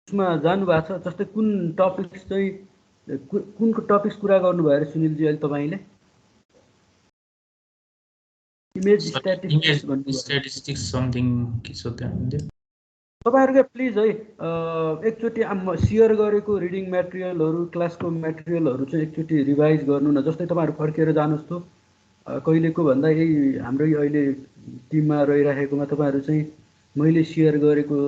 उसमा जानु भएको छ जस्तै कुन टपिक्स चाहिँ कुनको टपिक्स कुरा गर्नुभयो अरे सुनिलजी अहिले तपाईँले इमेज स्ट्याटिस्टिक्स भन्नुभयो स्ट्याटिस्टिक्स समथिङ के छ त्यहाँ तपाईहरुले प्लिज है एकचोटी शेयर गरेको रिडिङ मटेरियलहरु क्लासको मटेरियलहरु चाहिँ एकचोटी रिभाइज गर्नु न जस्तै तपाईहरु फर्केर जानुस् त कहिलेको भन्दा यही हाम्रो अहिले टिममा रहिराखेकोमा तपाईहरु चाहिँ मैले शेयर गरेको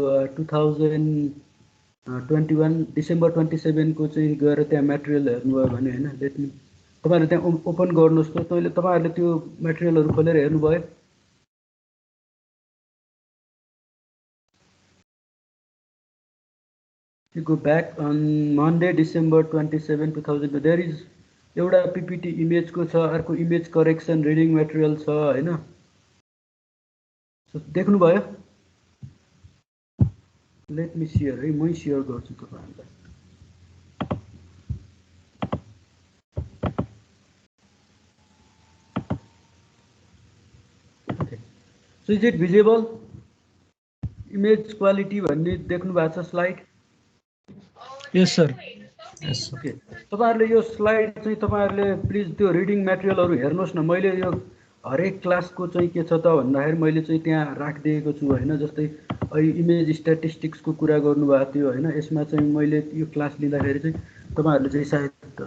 2021 डिसेम्बर 27 को चाहिँ गएर त्यहाँ मटेरियल हेर्नुभयो भने हैन लेट मी तपाईहरु त्यहाँ ओपन गर्नुस् त तैले तपाईहरुले त्यो मटेरियलहरु खोलेर हेर्नुभयो You go back on Monday, December 27, 2002. There is एउटा PPT image को छ अर्को image correction reading material छ हैन सो देख्नु भयो लेट मी शेयर है म शेयर गर्छु तपाईहरुलाई okay so is it visible image quality भन्ने देख्नु भएको छ स्लाइड यस सर ओके तपाईहरुले यो स्लाइड चाहिँ तपाईहरुले प्लिज त्यो रिडिङ मटेरियलहरु हेर्नुस् न मैले यो हरेक क्लासको चाहिँ के छ त भन्दाखेरि मैले चाहिँ त्यहाँ राखिदिएको छु हैन जस्तै अहिले इमेज स्ट्याटिस्टिक्स को कुरा गर्नुभएको थियो हैन यसमा चाहिँ मैले यो क्लास लिँदाखेरि चाहिँ तपाईहरुले चाहिँ सायद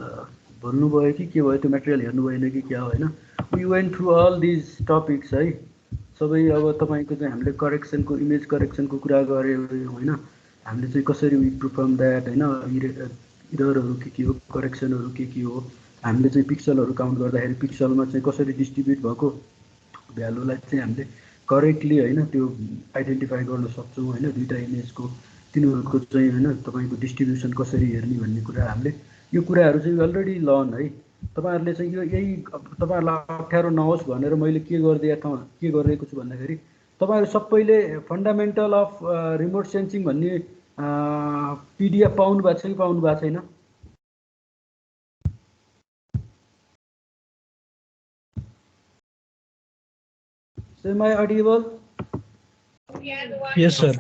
भन्नु भयो कि के भयो त्यो मटेरियल हेर्नु भएन कि क्या हो हैन we went through all this topics है सबै अब तपाईको चाहिँ हामीले करेक्सनको इमेज करेक्सनको कुरा गर्यौं हैन हामीले चाहिँ कसरी वी परफर्म दैट हैन इररहरु के हो करेक्सनहरु के हो हामीले चाहिँ पिक्सलहरु काउन्ट गर्दाखेरि पिक्सलमा चाहिँ कसरी डिस्ट्रिब्युट भएको भ्यालुलाई चाहिँ हामीले करेक्टली हैन त्यो आइडेन्टिफाई गर्न सक्छौं हैन दुईटा इमेजको तिनीहरुको चाहिँ हैन तपाईको डिस्ट्रिब्युसन कसरी हेर्ने भन्ने कुरा हामीले यो कुराहरु चाहिँ अलरेडी लर्न है तपाईहरुले चाहिँ यो यही तपाईहरुलाई अप्ठ्यारो नहोस् भनेर मैले के गरिरहेको छु भन्दाखेरि तपाईहरु सबैले फन्डामेन्टल अफ रिमोट सेन्सिङ भन्ने पीडीएफ पाउनु भएको छ कि पाउनु भएको छैन Am I audible? Yes sir.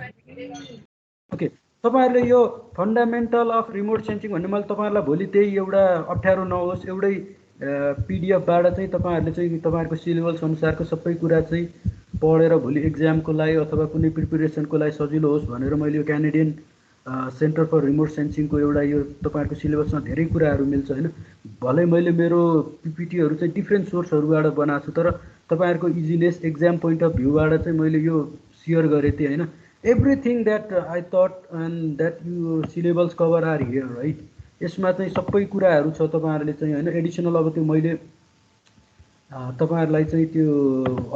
Okay. तपाईहरुले यो फन्डामेन्टल अफ रिमोट सेन्सिङ भन्ने मैले तपाईहरुलाई भोलि त्यही एउटा अप्ठ्यारो नहोस् एउटै पीडीएफ बाट चाहिँ तपाईहरुले चाहिँ तपाईहरुको सिलेबस अनुसारको सबै कुरा चाहिँ पढेर भोलि एक्जामको लागि अथवा कुनै प्रिपरेसनको लागि सजिलो होस् भनेर मैले यो क्यानेडियन सेन्टर फर रिमोट सेन्सिङको एउटा यो तपाईहरुको सिलेबसमा धेरै कुराहरु मिल्छ हैन भलै मैले मेरो पीपीटीहरु चाहिँ डिफरेन्ट सोर्सहरुबाट बनाएको छु तर तपाईहरुको इजिनेस एक्जाम पोइन्ट अफ भ्यूबाट चाहिँ मैले यो शेयर गरे थिए हैन everything that I thought and that you syllabus cover are here right यसमा चाहिँ सबै कुराहरु छ तपाईहरुले चाहिँ हैन एडिशनल अब त्यो मैले तपाईहरुलाई चाहिँ त्यो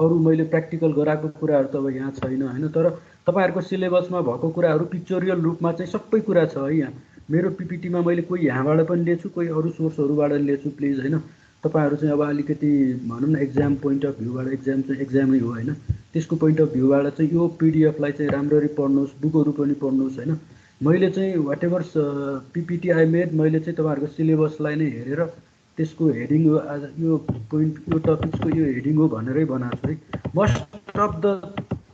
अरु मैले प्र्याक्टिकल गराएको कुराहरु त अब यहाँ छैन हैन तर तपाईहरुको सिलेबसमा भएको कुराहरु पिक्चोरियल रूपमा चाहिँ सबै कुरा छ है यहाँ मेरो पीपीटीमा मैले कोही यहाँबाट पनि लिएछु कोही अरु सोर्सहरुबाट लिएछु प्लिज हैन तपाईहरु चाहिँ अब अलिकति भनौं न एक्जाम पोइन्ट अफ भ्यूबाट एक्जाम चाहिँ एक्जामै हो हैन त्यसको पोइन्ट अफ भ्यूबाट चाहिँ यो पीडीएफ लाई चाहिँ राम्ररी पढ्नुस् बुकहरु पनि पढ्नुस् हैन मैले चाहिँ व्हाटएभर पीपीटी आई मेड मैले चाहिँ तपाईहरुको सिलेबसलाई नै हेरेर त्यसको हेडिङ यो पोइन्ट यो टपिक्सको यो हेडिङ हो भनेरै बनाएको छु है most of the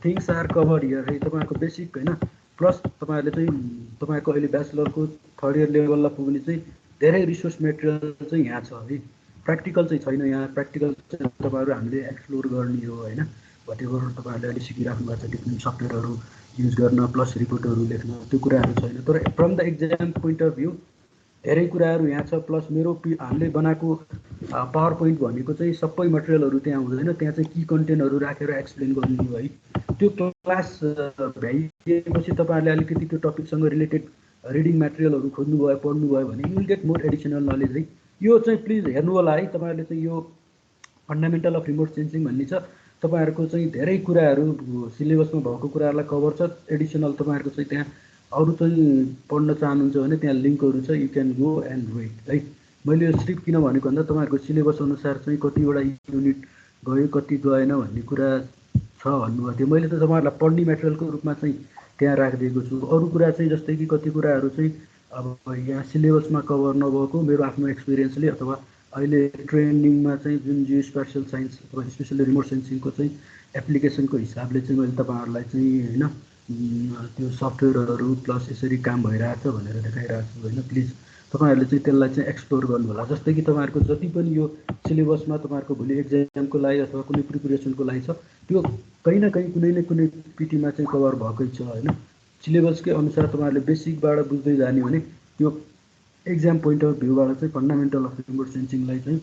things are covered here है तपाईहरुको बेसिक हैन प्लस तपाईहरुले चाहिँ तपाईहरुको अहिले ब्याचलरको थर्ड इयर लेभललाई पुग्ने चाहिँ धेरै रिसोर्स मेटेरियल चाहिँ यहाँ छ है प्र्याक्टिकल चाहिँ छैन यहाँ प्र्याक्टिकल चाहिँ तपाईहरु हामीले एक्सप्लोर गर्ने हो हैन व्हाटएभर तपाईहरुले अहिले सिकिराख्नु भएको छ डिफ्रेन्ट सफ्टवेयरहरु युज गर्न प्लस रिपोर्टहरु लेख्न त्यो कुराहरु छैन तर from the exam point of view धेरै कुराहरु यहाँ छ प्लस मेरो हामीले बनाएको पावर पोइन्ट भनेको चाहिँ सबै मटेरियलहरु त्यहाँ हुँदैन त्यहाँ चाहिँ की कन्टेन्टहरु राखेर एक्सप्लेन गर्ने हो है त्यो क्लास भ्याइएपछि तपाईहरुले अलिकति त्यो टपिकसँग रिलेटेड रिडिङ मटेरियलहरु खोज्नु भयो पढ्नु भयो भने you will get more additional knowledge है यो चाहिँ प्लिज हेर्नु होला है तपाईहरुले चाहिँ यो फन्डामेन्टल अफ रिमोट सेन्सिङ भन्ने छ तपाईहरुको चाहिँ धेरै कुराहरु सिलेबसमा भएको कुराहरुलाई कभर छ एडिशनल तपाईहरुको चाहिँ त्यहाँ अरु चाहिँ पढ्न चाहनुहुन्छ भने त्यहाँ लिंकहरु छ you can go and read है मैले यो सिर्फ किन भनेको भन्दा तपाईहरुको सिलेबस अनुसार चाहिँ कतिवटा युनिट गयो कति गएन भन्ने कुरा छ भन्नुभएको थियो मैले त तपाईहरुलाई पढ्ने मटेरियलको रूपमा चाहिँ त्यहाँ राखिदिएको छु अरु कुरा चाहिँ जस्तै कि कति कुराहरु चाहिँ अब यहाँ सिलेबसमा कभर नभएको मेरो आफ्नो एक्सपिरियन्सले अथवा अहिले ट्रेनिङमा चाहिँ जुन जियो स्पेशल साइन्स अथवा स्पेशली रिमोट सेन्सिङको चाहिँ एप्लिकेसनको हिसाबले चाहिँ मैले तपाईहरुलाई चाहिँ हैन त्यो सफ्टवेयरहरू प्लस यसरी काम भइरहेछ भनेर देखाइरहेको छु होइन। प्लिज तपाईँहरूले चाहिँ त्यसलाई चाहिँ एक्सप्लोर गर्नु होला। जस्तै कि तपाईँहरूको जति पनि यो सिलेबसमा तपाईँहरूको भोलि एक्जामको लागि अथवा कुनै प्रिपरेसनको लागि छ त्यो कहीँ न कहीँ कुनै न कुनै पिटीमा चाहिँ कभर भएकै छ होइन। सिलेबसकै अनुसार तपाईँहरूले बेसिकबाट बुझ्दै जाने भने त्यो एक्जाम पोइन्ट अफ भ्यूबाट चाहिँ फन्डामेन्टल अफ रिमोट सेन्सिङलाई चाहिँ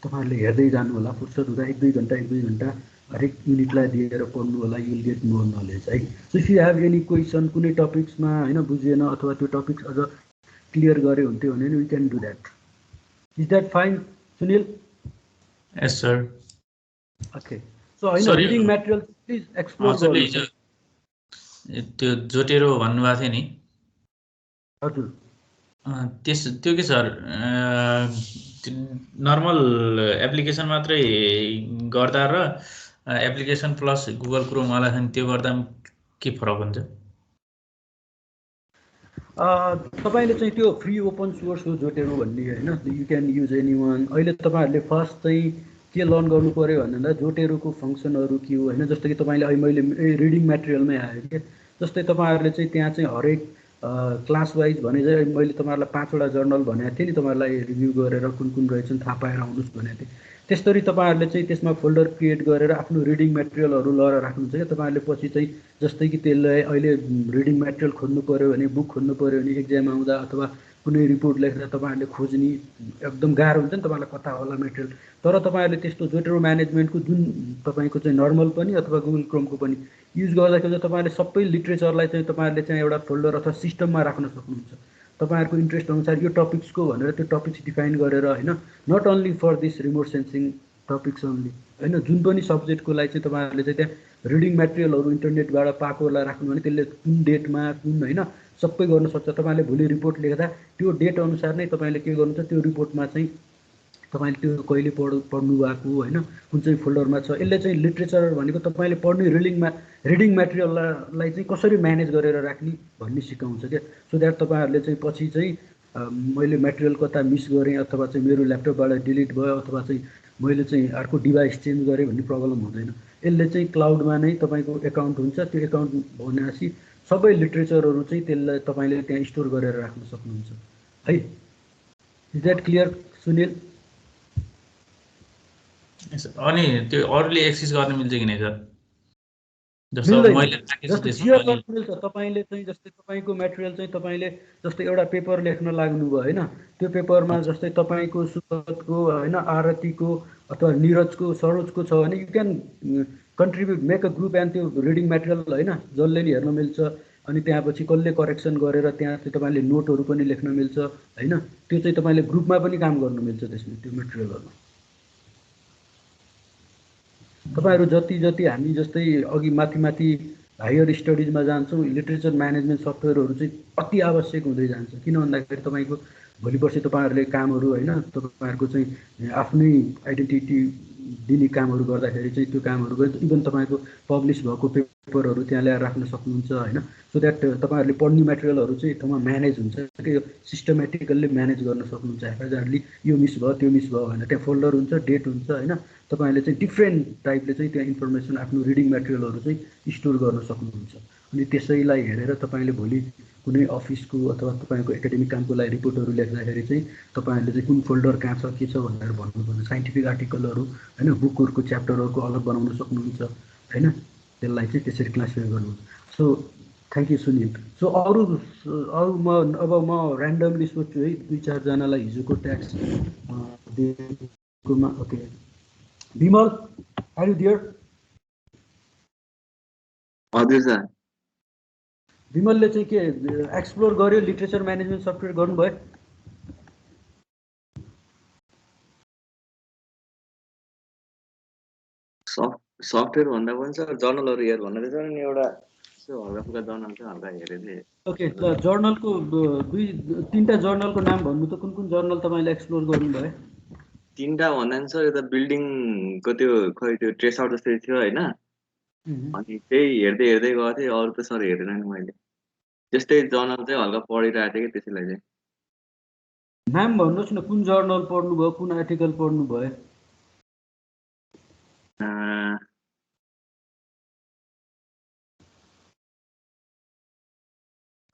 तपाईँहरूले हेर्दै जानु होला। फुर्सद हुँदा 1-2 घन्टा हरेक युनिटलाई दिएर पढ्नु होला। You will get more knowledge है। So if you have any question कुनै टपिक्समा होइन बुझेन अथवा त्यो टपिक्स अझ क्लियर गरे हुन्थ्यो भने we can do that. Is that fine Sunil? Yes sir. Okay so होइन रिडिङ मेटेरियल प्लिज एक्सप्लोर गर्नु। त्यो जोटेरो भन्नुभएको थियो नि हजुर त्यो के सर नर्मल एप्लिकेसन मात्रै गर्दा र एप्लिकेसन प्लस गुगल क्रोम वाला त्यो गर्दा के फरक हुन्छ? तपाईँले चाहिँ त्यो फ्री ओपन सोर्स हो जोटेरो भन्ने होइन। You can use any one. अहिले तपाईँहरूले फर्स्ट चाहिँ के लर्न गर्नु पऱ्यो भन्दा जोटेरोको फङ्सनहरू के हो होइन। जस्तै कि तपाईँले अहिले मैले रिडिङ मेटेरियलमै आयो कि जस्तै तपाईँहरूले चाहिँ त्यहाँ चाहिँ हरेक क्लास वाइज भने चाहिँ मैले तपाईँहरूलाई 5वटा जर्नल भनेको थिएँ नि, तपाईँहरूलाई रिभ्यू गरेर कुन कुन रहेछन् थाहा पाएर आउनुहोस् भनेको थिएँ। त्यस्तरी तपाईँहरूले चाहिँ त्यसमा फोल्डर क्रिएट गरेर आफ्नो रिडिङ मेटेरियलहरू लगेर राख्नुहुन्छ क्या। तपाईँहरूले पछि चाहिँ जस्तै कि त्यसलाई अहिले रिडिङ मेटेरियल खोज्नु पऱ्यो भने, बुक खोज्नु पऱ्यो भने एक्जाम आउँदा अथवा कुनै रिपोर्ट लेख्दा तपाईँहरूले खोज्ने एकदम गाह्रो हुन्छ नि तपाईँलाई कता होला मेटेरियल। तर तपाईँहरूले त्यस्तो जोटेरो म्यानेजमेन्टको जुन तपाईँको चाहिँ नर्मल पनि अथवा गुगल क्रोमको पनि युज गर्दाखेरि तपाईँहरूले सबै लिट्रेचरलाई चाहिँ तपाईँहरूले चाहिँ एउटा फोल्डर अथवा सिस्टममा राख्न सक्नुहुन्छ। तपाईँहरूको इन्ट्रेस्ट अनुसार यो टपिक्सको भनेर त्यो टपिक्स डिफाइन गरेर होइन। Not only for this remote sensing topics only होइन। जुन पनि सब्जेक्टको लागि चाहिँ तपाईँहरूले चाहिँ त्यहाँ रिडिङ मेटेरियलहरू इन्टरनेटबाट पाएकोलाई राख्नु भने त्यसले कुन डेटमा कुन होइन सबै गर्न सक्छ। तपाईँले भोलि रिपोर्ट लेख्दा त्यो डेट अनुसार नै तपाईँले के गर्नुहुन्छ त्यो रिपोर्टमा चाहिँ तपाईँले त्यो कहिले पढ्नु भएको होइन कुन चाहिँ फोल्डरमा छ। यसले चाहिँ लिट्रेचर भनेको तपाईँले पढ्ने रिडिङ मेटेरियललाई चाहिँ कसरी म्यानेज गरेर राख्ने भन्ने सिकाउँछ क्या। सो द्याट तपाईँहरूले चाहिँ पछि चाहिँ मैले मेटेरियल कता मिस गरेँ अथवा चाहिँ मेरो ल्यापटपबाट डिलिट भयो अथवा चाहिँ मैले चाहिँ अर्को डिभाइस चेन्ज गरेँ भन्ने प्रब्लम हुँदैन। यसले चाहिँ क्लाउडमा नै तपाईँको एकाउन्ट हुन्छ। त्यो एकाउन्ट भनेपछि सबै लिट्रेचरहरू चाहिँ त्यसलाई तपाईँले त्यहाँ स्टोर गरेर राख्न सक्नुहुन्छ है। Is that clear Sunil? अनि त्यो अरूले एक्सेस गर्न मिल्छ कि नै सर? मिल्छ। तपाईँले चाहिँ जस्तै तपाईँको मेटेरियल चाहिँ तपाईँले जस्तै एउटा पेपर लेख्न लाग्नुभयो होइन। त्यो पेपरमा जस्तै तपाईँको सुगतको होइन आरतीको अथवा निरजको सरोजको छ भने you can contribute make a group and त्यो रिडिङ मेटेरियल होइन जसले नि हेर्न मिल्छ। अनि त्यहाँपछि कसले करेक्सन गरेर त्यहाँ चाहिँ तपाईँले नोटहरू पनि लेख्न मिल्छ होइन। त्यो चाहिँ तपाईँले ग्रुपमा पनि काम गर्नु मिल्छ त्यसमा त्यो मेटेरियलहरू। तपाईँहरू जति हामी जस्तै अघि माथि हायर स्टडिजमा जान्छौँ लिट्रेचर म्यानेजमेन्ट सफ्टवेयरहरू चाहिँ अति आवश्यक हुँदै जान्छ। किन भन्दाखेरि तपाईँको भोलि पर्सि तपाईँहरूले कामहरू होइन तपाईँहरूको चाहिँ आफ्नै आइडेन्टिटी दिने कामहरू गर्दाखेरि चाहिँ त्यो कामहरू इभन तपाईँको पब्लिस भएको पेपरहरू त्यहाँ ल्याएर राख्न सक्नुहुन्छ होइन। सो द्याट तपाईँहरूले पढ्ने मेटेरियलहरू चाहिँ ठाउँमा म्यानेज हुन्छ कि सिस्टमेटिकल्ली म्यानेज गर्न सक्नुहुन्छ। हेफाजरली यो मिस भयो त्यो मिस भयो भनेर त्यहाँ फोल्डर हुन्छ, डेट हुन्छ होइन। तपाईँले चाहिँ डिफ्रेन्ट टाइपले चाहिँ त्यहाँ इन्फर्मेसन आफ्नो रिडिङ मेटेरियलहरू चाहिँ स्टोर गर्न सक्नुहुन्छ। अनि त्यसैलाई हेरेर तपाईँले भोलि कुनै अफिसको अथवा तपाईँको एकाडेमिक कामको लागि रिपोर्टहरू लेख्दाखेरि चाहिँ तपाईँहरूले चाहिँ कुन फोल्डर कहाँ छ के छ भनेर भन्नुपर्ने। साइन्टिफिक आर्टिकलहरू होइन बुकहरूको च्याप्टरहरूको अलग बनाउन सक्नुहुन्छ होइन। त्यसलाई चाहिँ त्यसरी क्लासिफाई गर्नुहुन्छ। So thank you Sunil. So अरू म ऱ्यान्डमली सोध्छु है 2-4जनालाई हिजोको ट्याक्स दिएकोमा। Okay Bimal are you there? हजुर सर। विमलले चाहिँ के एक्सप्लोर गर्यो लिट्रेचर म्यानेजमेन्ट सफ्टवेयर गर्नुभयो? सफ्टवेयर भन्दा पनि सर जर्नलहरू हेर भन्दै छ नि एउटा हल्का फुल्का जर्नल चाहिँ हल्का हेरेको थिएँ। ओके ल जर्नलको 2-3टा जर्नलको नाम भन्नु त कुन कुन जर्नल तपाईँले एक्सप्लोर गर्नुभयो? 3टा भन्दा नि सर यो त बिल्डिङको त्यो खै त्यो ट्रेस आउट जस्तै थियो होइन। अनि त्यही हेर्दै गएको थिएँ। अरू त सर हेरेन नि मैले। त्यस्तै जर्नल चाहिँ हल्का पढिरहेको थिएँ कि त्यसैलाई चाहिँ। नाम भन्नुहोस् न कुन जर्नल पढ्नुभयो कुन आर्टिकल पढ्नुभयो?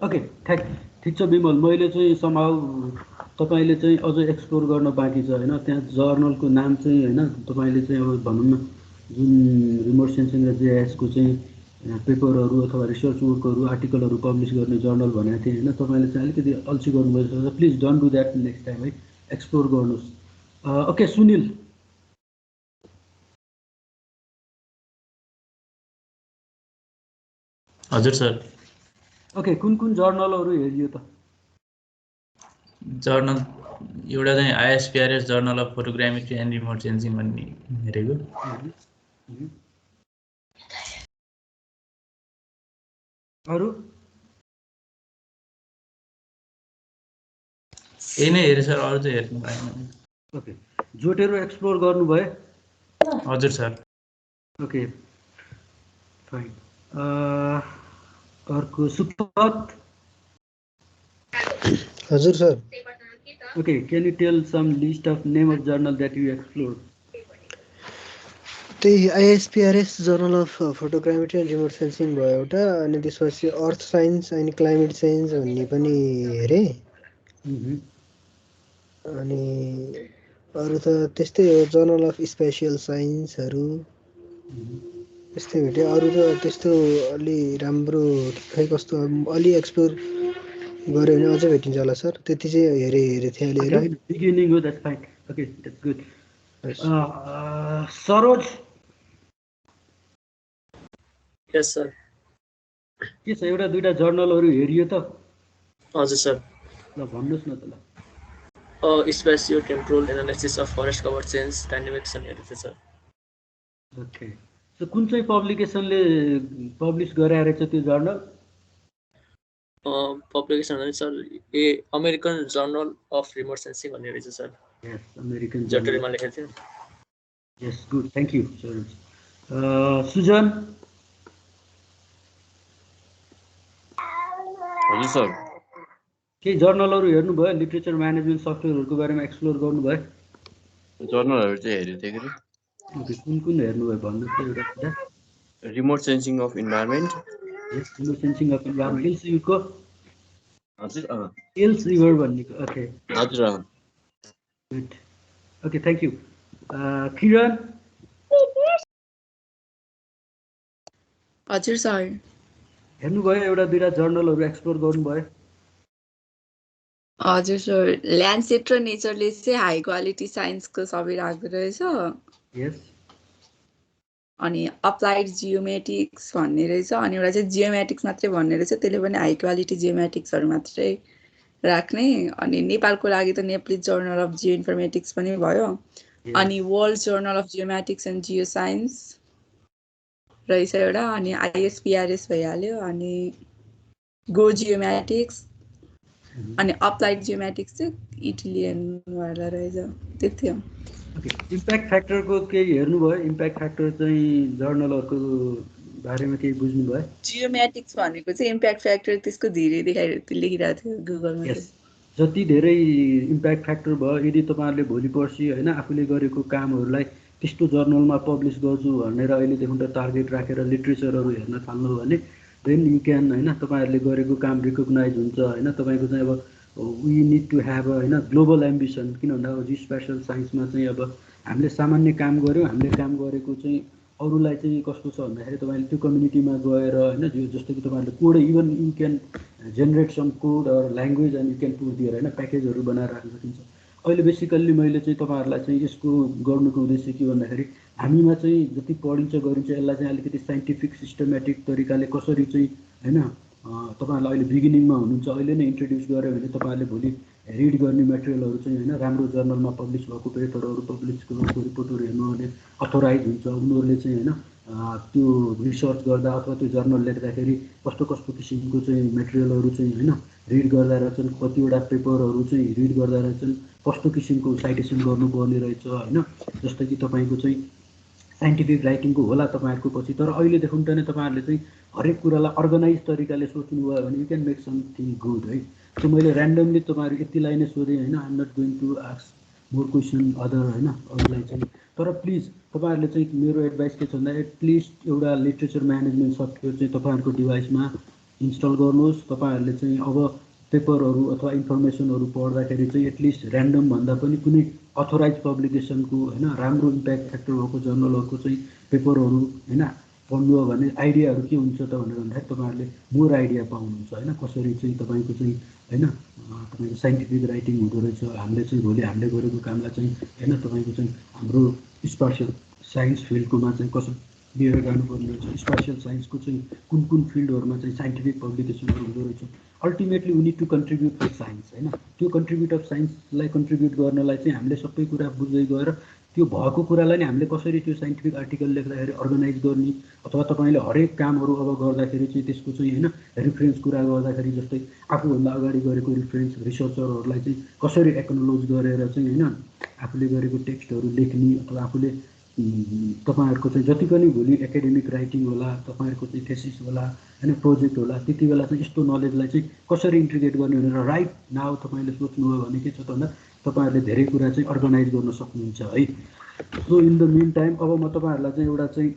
ओके ठिक छ विमल, मैले चाहिँ समहाउ तपाईँले चाहिँ अझ एक्सप्लोर गर्न बाँकी छ होइन, त्यहाँ जर्नलको नाम चाहिँ होइन तपाईँले चाहिँ अब भनौँ न जुन रिमोट सेन्सिङ र जेआइएसको चाहिँ पेपरहरू अथवा रिसर्च वर्कहरू आर्टिकलहरू पब्लिस गर्ने जर्नल भनेको थिएँ होइन, तपाईँले चाहिँ अलिकति अल्छी गर्नुभएछ, please don't do that next time है, एक्सप्लोर गर्नुहोस्। ओके सुनिल, हजुर सर। ओके कुन कुन जर्नलहरू हेरियो त? जर्नल एउटा चाहिँ ISPRS journal of photogrammetry and remote sensing भन्ने हेरेको। अरू यही नै हेरेँ सर, अरू चाहिँ हेर्नु पाएन। ओके जोटेरो एक्सप्लोर गर्नुभयो? हजुर सर। Okay fine. अर्को सुपथ? हजुर sir. Okay can you tell some list of name of journal that you explore? त्यही ISPRS journal of photogrammetry and remote sensing भयो एउटा, अनि त्यसपछि अर्थ साइन्स अनि क्लाइमेट चेन्ज भन्ने पनि हेरेँ। अनि अरू त त्यस्तै हो, जर्नल अफ स्पेसियल साइन्सहरू त्यस्तै भेट्यो। अरू त त्यस्तो अलि राम्रो खै कस्तो अलि एक्सप्लोर गऱ्यो भने अझै भेटिन्छ होला सर, त्यति चाहिँ हेरेको थिएँ अलिअलि। बिगिनिङ हो, that's fine. Okay that's good. Saroj? Yes sir. के छ, एउटा दुईटा जर्नलहरू हेरियो त? हजुर सर। ल भन्नुहोस् न त ल। Spatio temporal analysis of forest cover change dynamics हेरेको थिएँ सर। ओके सो कुन चाहिँ पब्लिकेसनले पब्लिस गराएर चाहिँ त्यो journal? Publication sir American journal of remote sensing भन्ने रहेछ सर। यस अमेरिकन जर्नलमा लेखेको थियो। Yes good, thank you Saroj. Sujan? हजुर सर। केही जर्नलहरू हेर्नुभयो? लिटरेचर म्यानेजमेन्ट सफ्टवेयरहरूको बारेमा एक्सप्लोर गर्नुभयो? जर्नलहरू चाहिँ हेरेको थिएँ कि। ओके कुन कुन हेर्नुभयो भन्नुहोस् त एउटा कुरा। Remote sensing of environment. Yes remote sensing of environment, एलसियुको? हजुर एल्सरिभर भन्नेको। ओके हजुर good, okay thank you. Kiran? हजुर सर। हेर्नुभयो एउटा दुईटा जर्नलहरू एक्सप्लोर गर्नुभयो? हजुर सर, ल्यान्डसेट र नेचरले चाहिँ हाई क्वालिटी साइन्सको सबै राख्दो रहेछ। यस। अनि अप्लाइड जियोमेटिक्स भन्ने रहेछ, अनि एउटा चाहिँ जियोमेटिक्स मात्रै भन्ने रहेछ, त्यसले पनि हाई क्वालिटी जियोमेटिक्सहरू मात्रै राख्ने। अनि नेपालको लागि त Nepali journal of Jio informatics पनि भयो, अनि world journal of geomatics and Jio science रहेछ एउटा, अनि आइएसपिआरएस भइहाल्यो, अनि गो जियोमेटिक्स, अनि अप्लाइड जियोमेटिक्स चाहिँ इटालियनवाला रहेछ, त्यति हो। ओके इम्प्याक्ट फ्याक्टरको केही हेर्नुभयो? इम्प्याक्ट फ्याक्टर चाहिँ जर्नलहरूको बारेमा केही बुझ्नुभयो? जियोमेटिक्स भनेको चाहिँ इम्प्याक्ट फ्याक्टर त्यसको धेरै लेखिरहेको थियो गुगलमा। यस, जति धेरै इम्प्याक्ट फ्याक्टर भयो, यदि तपाईँहरूले भोलि पर्सि होइन आफूले गरेको कामहरूलाई त्यस्तो जर्नलमा पब्लिस गर्छु भनेर अहिलेदेखि त टार्गेट राखेर लिट्रेचरहरू हेर्न थाल्नु भने देन यु क्यान होइन तपाईँहरूले गरेको काम रिकगनाइज हुन्छ होइन। तपाईँको चाहिँ अब वी निड टु ह्याभ होइन ग्लोबल एम्बिसन, किन भन्दा अब जी स्पेसल साइन्समा चाहिँ अब हामीले सामान्य काम गऱ्यौँ, हामीले काम गरेको चाहिँ अरूलाई चाहिँ कस्तो छ भन्दाखेरि तपाईँले त्यो कम्युनिटीमा गएर होइन जस्तो कि तपाईँहरूले code even you can generate some code or language and you can put दिएर होइन प्याकेजहरू बनाएर राख्न सकिन्छ। अहिले बेसिकल्ली मैले चाहिँ तपाईँहरूलाई चाहिँ यसको गर्नुको उद्देश्य के भन्दाखेरि हामीमा चाहिँ जति पढिन्छ गरिन्छ यसलाई चाहिँ अलिकति साइन्टिफिक सिस्टमेटिक तरिकाले कसरी चाहिँ होइन तपाईँहरूलाई अहिले बिगिनिङमा हुनुहुन्छ, अहिले नै इन्ट्रोड्युस गऱ्यो भने तपाईँहरूले भोलि रिड गर्ने मेटेरियलहरू चाहिँ होइन राम्रो जर्नलमा पब्लिस भएको पेपरहरू पब्लिस गरेको रिपोर्टहरू हेर्नु भने अथोराइज हुन्छ। उनीहरूले चाहिँ होइन त्यो रिसर्च गर्दा अथवा त्यो जर्नल लेख्दाखेरि कस्तो कस्तो किसिमको चाहिँ मेटेरियलहरू चाहिँ होइन रिड गर्दा रहेछन्, कतिवटा पेपरहरू चाहिँ रिड गर्दा रहेछन्, कस्तो किसिमको साइटेसन गर्नुपर्ने रहेछ होइन। जस्तै कि तपाईँको चाहिँ साइन्टिफिक राइटिङको होला तपाईँहरूको पछि, तर अहिलेदेखि नै तपाईँहरूले चाहिँ हरेक कुरालाई अर्गनाइज तरिकाले सोच्नुभयो भने you can make something good है। सो मैले ऱ्यान्डमली तपाईँहरू यतिलाई नै सोधेँ होइन, I'm not going to ask more question other होइन अरूलाई चाहिँ। तर प्लिज तपाईँहरूले चाहिँ मेरो एडभाइस के छ भन्दा एटलिस्ट एउटा लिट्रेचर म्यानेजमेन्ट सफ्टवेयर चाहिँ तपाईँहरूको डिभाइसमा इन्स्टल गर्नुहोस्। तपाईँहरूले चाहिँ अब पेपरहरू अथवा इन्फर्मेसनहरू पढ्दाखेरि चाहिँ एटलिस्ट ऱ्यान्डम भन्दा पनि कुनै अथोराइज पब्लिकेसनको होइन राम्रो इम्प्याक्ट फ्याक्टर भएको जर्नलहरूको चाहिँ पेपरहरू होइन पढ्नु हो भने आइडियाहरू के हुन्छ त भनेर भन्दाखेरि तपाईँहरूले मोर आइडिया पाउनुहुन्छ होइन कसरी चाहिँ तपाईँको चाहिँ होइन तपाईँको साइन्टिफिक राइटिङ हुँदो रहेछ। हामीले चाहिँ भोलि हामीले गरेको कामलाई चाहिँ होइन तपाईँको चाहिँ हाम्रो स्पेसियल साइन्स फिल्डकोमा चाहिँ कसरी लिएर जानुपर्ने रहेछ, स्पेसियल साइन्सको चाहिँ कुन कुन फिल्डहरूमा चाहिँ साइन्टिफिक पब्लिकेसनहरू हुँदो रहेछ। Ultimately we need to contribute to science होइन। त्यो कन्ट्रिब्युट अफ साइन्सलाई कन्ट्रिब्युट गर्नलाई चाहिँ हामीले सबै कुरा बुझ्दै गएर त्यो भएको कुरालाई नै हामीले कसरी त्यो साइन्टिफिक आर्टिकल लेख्दाखेरि अर्गनाइज गर्ने अथवा तपाईँले हरेक कामहरू अब गर्दाखेरि चाहिँ त्यसको चाहिँ होइन रिफरेन्स कुरा गर्दाखेरि जस्तै आफूभन्दा अगाडि गरेको रिफरेन्स रिसर्चरहरूलाई चाहिँ कसरी एक्नोलोज गरेर चाहिँ होइन आफूले गरेको टेक्स्टहरू लेख्ने अथवा आफूले तपाईँहरूको चाहिँ जति पनि भोलि एकाडेमिक राइटिङ होला, तपाईँहरूको चाहिँ थेसिस होला होइन प्रोजेक्ट होला, त्यति बेला चाहिँ यस्तो नलेजलाई चाहिँ कसरी इन्टिग्रेट गर्ने भनेर राइट नाउ तपाईँले सोच्नुभयो भने के छ त भन्दा तपाईँहरूले धेरै कुरा चाहिँ अर्गनाइज गर्न सक्नुहुन्छ है। So in the mean time अब म तपाईँहरूलाई चाहिँ एउटा चाहिँ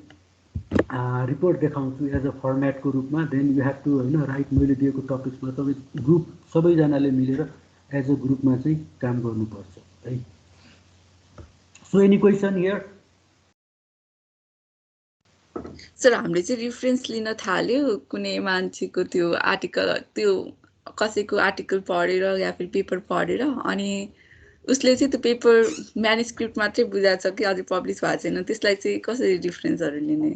रिपोर्ट देखाउँछु एज अ फर्मेटको रूपमा। देन यु हेभ टु होइन राइट मैले दिएको टपिक्समा तपाईँ ग्रुप सबैजनाले मिलेर एज अ ग्रुपमा चाहिँ काम गर्नुपर्छ है। So any question here? Sir हामीले चाहिँ रिफरेन्स लिन थाल्यो कुनै मान्छेको त्यो आर्टिकल, त्यो कसैको आर्टिकल पढेर या फिर पेपर पढेर, अनि उसले चाहिँ त्यो पेपर म्यानुस्क्रिप्ट मात्रै बुझाएको छ कि अझै पब्लिस भएको छैन, त्यसलाई चाहिँ कसरी रिफरेन्सहरू लिने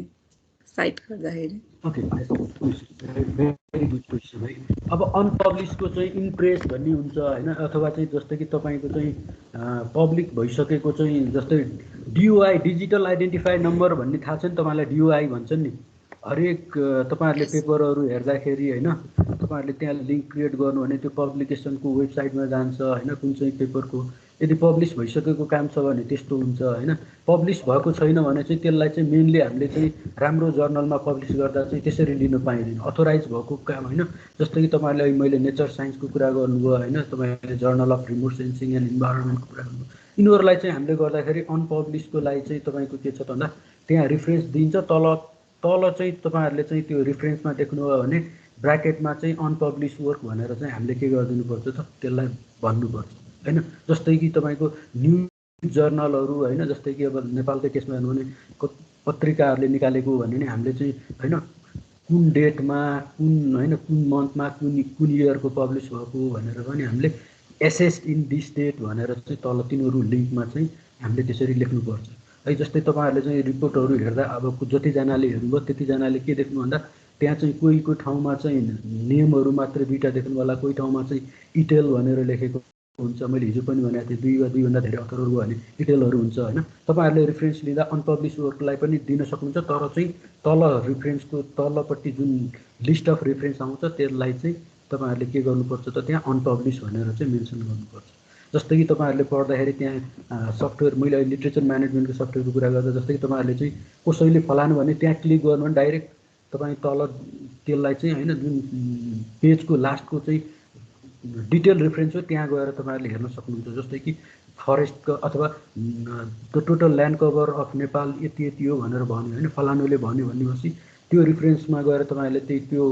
साइट गर्दाखेरि? ओके, भेरी गुड क्वेसन है। अब अनपब्लिसको चाहिँ इम्प्रेस भन्ने हुन्छ होइन, अथवा चाहिँ जस्तै कि तपाईँको चाहिँ पब्लिक भइसकेको चाहिँ जस्तै डिओआई डिजिटल आइडेन्टिफाई नम्बर भन्ने थाहा छ नि तपाईँलाई, डिओआई भन्छन् नि। हरेक तपाईँहरूले पेपरहरू हेर्दाखेरि होइन तपाईँहरूले त्यहाँ लिङ्क क्रिएट गर्नु भने त्यो पब्लिकेसनको वेबसाइटमा जान्छ होइन कुन चाहिँ पेपरको। यदि पब्लिस भइसकेको काम छ भने त्यस्तो हुन्छ होइन। पब्लिस भएको छैन भने चाहिँ त्यसलाई चाहिँ मेनली हामीले चाहिँ राम्रो जर्नलमा पब्लिस गर्दा चाहिँ त्यसरी लिन पाइँदैन। अथोराइज भएको काम होइन, जस्तै कि तपाईँहरूले मैले नेचर साइन्सको कुरा गर्नुभयो होइन, तपाईँले journal of remote sensing and इन्भाइरोमेन्टको कुरा गर्नुभयो, यिनीहरूलाई चाहिँ हामीले गर्दाखेरि अनपब्लिसको लागि चाहिँ तपाईँको के छ त भन्दा त्यहाँ रिफरेन्स दिन्छ। तल चाहिँ तपाईँहरूले चाहिँ त्यो रिफरेन्समा देख्नुभयो भने ब्राकेटमा चाहिँ अनपब्लिस वर्क भनेर चाहिँ हामीले के गरिदिनुपर्छ त त्यसलाई भन्नुपर्छ होइन। जस्तै कि तपाईँको न्युज जर्नलहरू होइन, जस्तै कि अब नेपालकै केसमा हेर्नु भने पत्रिकाहरूले निकालेको भने नि हामीले चाहिँ होइन कुन डेटमा कुन होइन कुन मन्थमा कुन इयरको पब्लिस भएको भनेर पनि हामीले एसएस इन दिस डेट भनेर चाहिँ तल तिनीहरू लिङ्कमा चाहिँ हामीले त्यसरी लेख्नुपर्छ है। जस्तै तपाईँहरूले चाहिँ रिपोर्टहरू हेर्दा अब जतिजनाले हेर्नुभयो त्यतिजनाले के देख्नु भन्दा त्यहाँ चाहिँ कोही ठाउँमा चाहिँ नेमहरू मात्रै दुईवटा देख्नु होला, कोही ठाउँमा चाहिँ इटेल भनेर लेखेको हुन्छ। मैले हिजो पनि भनेको थिएँ दुई वा दुईभन्दा धेरै अथरहरू भयो भने इटेलहरू हुन्छ होइन। तपाईँहरूले रिफरेन्स लिँदा अनपब्लिस वर्कलाई पनि दिन सक्नुहुन्छ, तर चाहिँ तल रिफरेन्सको तलपट्टि जुन लिस्ट अफ रिफरेन्स आउँछ त्यसलाई चाहिँ तपाईँहरूले के गर्नुपर्छ त त्यहाँ अनपब्लिस भनेर चाहिँ मेन्सन गर्नुपर्छ। जस्तै कि तपाईँहरूले पढ्दाखेरि त्यहाँ सफ्टवेयर, मैले लिट्रेचर म्यानेजमेन्टको सफ्टवेयरको कुरा गर्दा जस्तै कि तपाईँहरूले चाहिँ कसैले फलानु भने त्यहाँ क्लिक गर्नु भने डाइरेक्ट तपाईँ तल त्यसलाई चाहिँ होइन जुन पेजको लास्टको चाहिँ डिटेल रिफरेन्स हो त्यहाँ गएर तपाईँहरूले हेर्न सक्नुहुन्छ। जस्तै कि फरेस्टको अथवा the total land cover of Nepal यति यति हो भनेर भन्यो होइन, फलानुले भन्यो भनेपछि त्यो रिफरेन्समा गएर तपाईँहरूले त्यही त्यो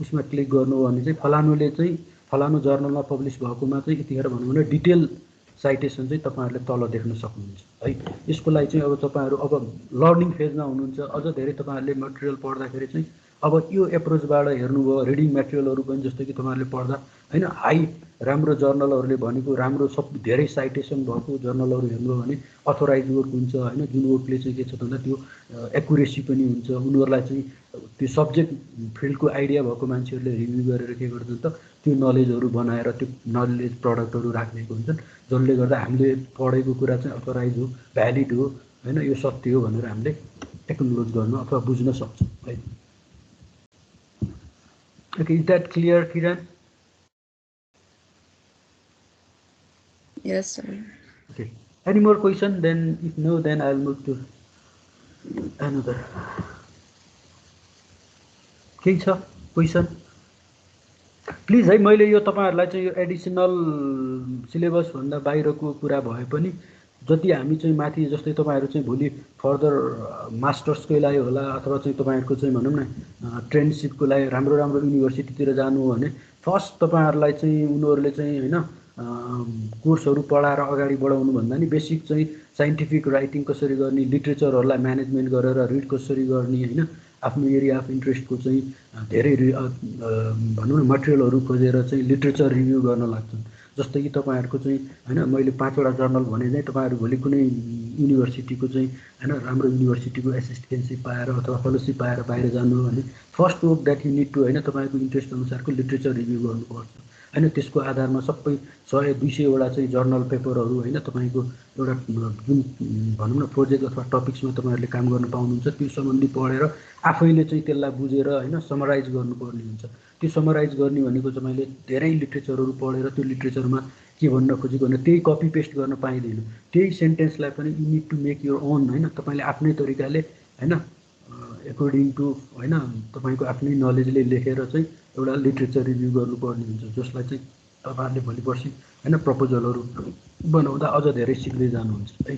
उसमा क्लिक गर्नु हो भने चाहिँ फलानुले चाहिँ फलानु जर्नलमा पब्लिस भएकोमा चाहिँ यतिखेर भनौँ भने डिटेल साइटेसन चाहिँ तपाईँहरूले तल देख्न सक्नुहुन्छ है। यसको लागि चाहिँ अब तपाईँहरू अब लर्निङ फेजमा हुनुहुन्छ, अझ धेरै तपाईँहरूले मटेरियल पढ्दाखेरि चाहिँ अब यो एप्रोचबाट हेर्नुभयो रिडिङ मेटेरियलहरू पनि जस्तै कि तपाईँहरूले पढ्दा होइन हाई राम्रो जर्नलहरूले भनेको राम्रो सब धेरै साइटेसन भएको जर्नलहरू हेर्नुभयो भने अथोराइज वर्क हुन्छ होइन, जुन वर्कले चाहिँ के छ भन्दा त्यो एकुरेसी पनि हुन्छ। उनीहरूलाई चाहिँ त्यो सब्जेक्ट फिल्डको आइडिया भएको मान्छेहरूले रिभ्यू गरेर के गर्छन् त त्यो नलेजहरू बनाएर त्यो नलेज प्रडक्टहरू राख्नेको हुन्छन्, जसले गर्दा हामीले पढेको कुरा चाहिँ अथोराइज हो, भ्यालिड हो होइन, यो सत्य हो भनेर हामीले एक्नोलेज गर्न अथवा बुझ्न सक्छौँ है। Okay, is that clear, Kiran? Yes, sir. Okay. Any more question? Then, if no, then I'll move to another. के छ क्वेसन? प्लिज है, मैले यो तपाईँहरूलाई चाहिँ यो एडिसनल सिलेबस भन्दा बाहिरको कुरा भए पनि जति हामी चाहिँ माथि जस्तै तपाईँहरू चाहिँ भोलि फर्दर मास्टर्सकै लागि होला अथवा चाहिँ तपाईँहरूको चाहिँ भनौँ न ट्रेनसिपको लागि राम्रो राम्रो युनिभर्सिटीतिर जानु हो भने फर्स्ट तपाईँहरूलाई चाहिँ उनीहरूले चाहिँ होइन कोर्सहरू पढाएर अगाडि बढाउनु भन्दा नि बेसिक चाहिँ साइन्टिफिक राइटिङ कसरी गर्ने, लिट्रेचरहरूलाई म्यानेजमेन्ट गरेर रिड कसरी गर्ने, होइन आफ्नो एरिया अफ इन्ट्रेस्टको चाहिँ धेरै भनौँ न मटेरियलहरू खोजेर चाहिँ लिट्रेचर रिभ्यू गर्न लाग्छन्। जस्तै कि तपाईँहरूको चाहिँ होइन मैले 5वटा जर्नल भने चाहिँ तपाईँहरू भोलि कुनै युनिभर्सिटीको चाहिँ होइन राम्रो युनिभर्सिटीको एसिस्टेन्सी पाएर अथवा फेलोसिप पाएर बाहिर जानु हो भने first work that you need to होइन तपाईँको इन्ट्रेस्ट अनुसारको लिट्रेचर रिभ्यू गर्नुपर्छ। होइन त्यसको आधारमा सबै 100-200वटा चाहिँ जर्नल पेपरहरू होइन तपाईँको एउटा जुन भनौँ न प्रोजेक्ट अथवा टपिक्समा तपाईँहरूले काम गर्न पाउनुहुन्छ त्यो सम्बन्धी पढेर आफैले चाहिँ त्यसलाई बुझेर होइन समराइज गर्नुपर्ने हुन्छ। त्यो समराइज गर्ने भनेको चाहिँ मैले धेरै लिट्रेचरहरू पढेर त्यो लिट्रेचरमा के भन्न खोजेको भने त्यही कपी पेस्ट गर्न पाइँदैन। त्यही सेन्टेन्सलाई पनि you need to make your own होइन तपाईँले आफ्नै तरिकाले होइन एकोर्डिङ टु होइन तपाईँको आफ्नै नलेजले लेखेर चाहिँ एउटा लिट्रेचर रिभ्यू गर्नुपर्ने हुन्छ, जसलाई चाहिँ तपाईँहरूले भोलि पर्सि होइन प्रपोजलहरू बनाउँदा अझ धेरै सिक्दै जानुहुन्छ है।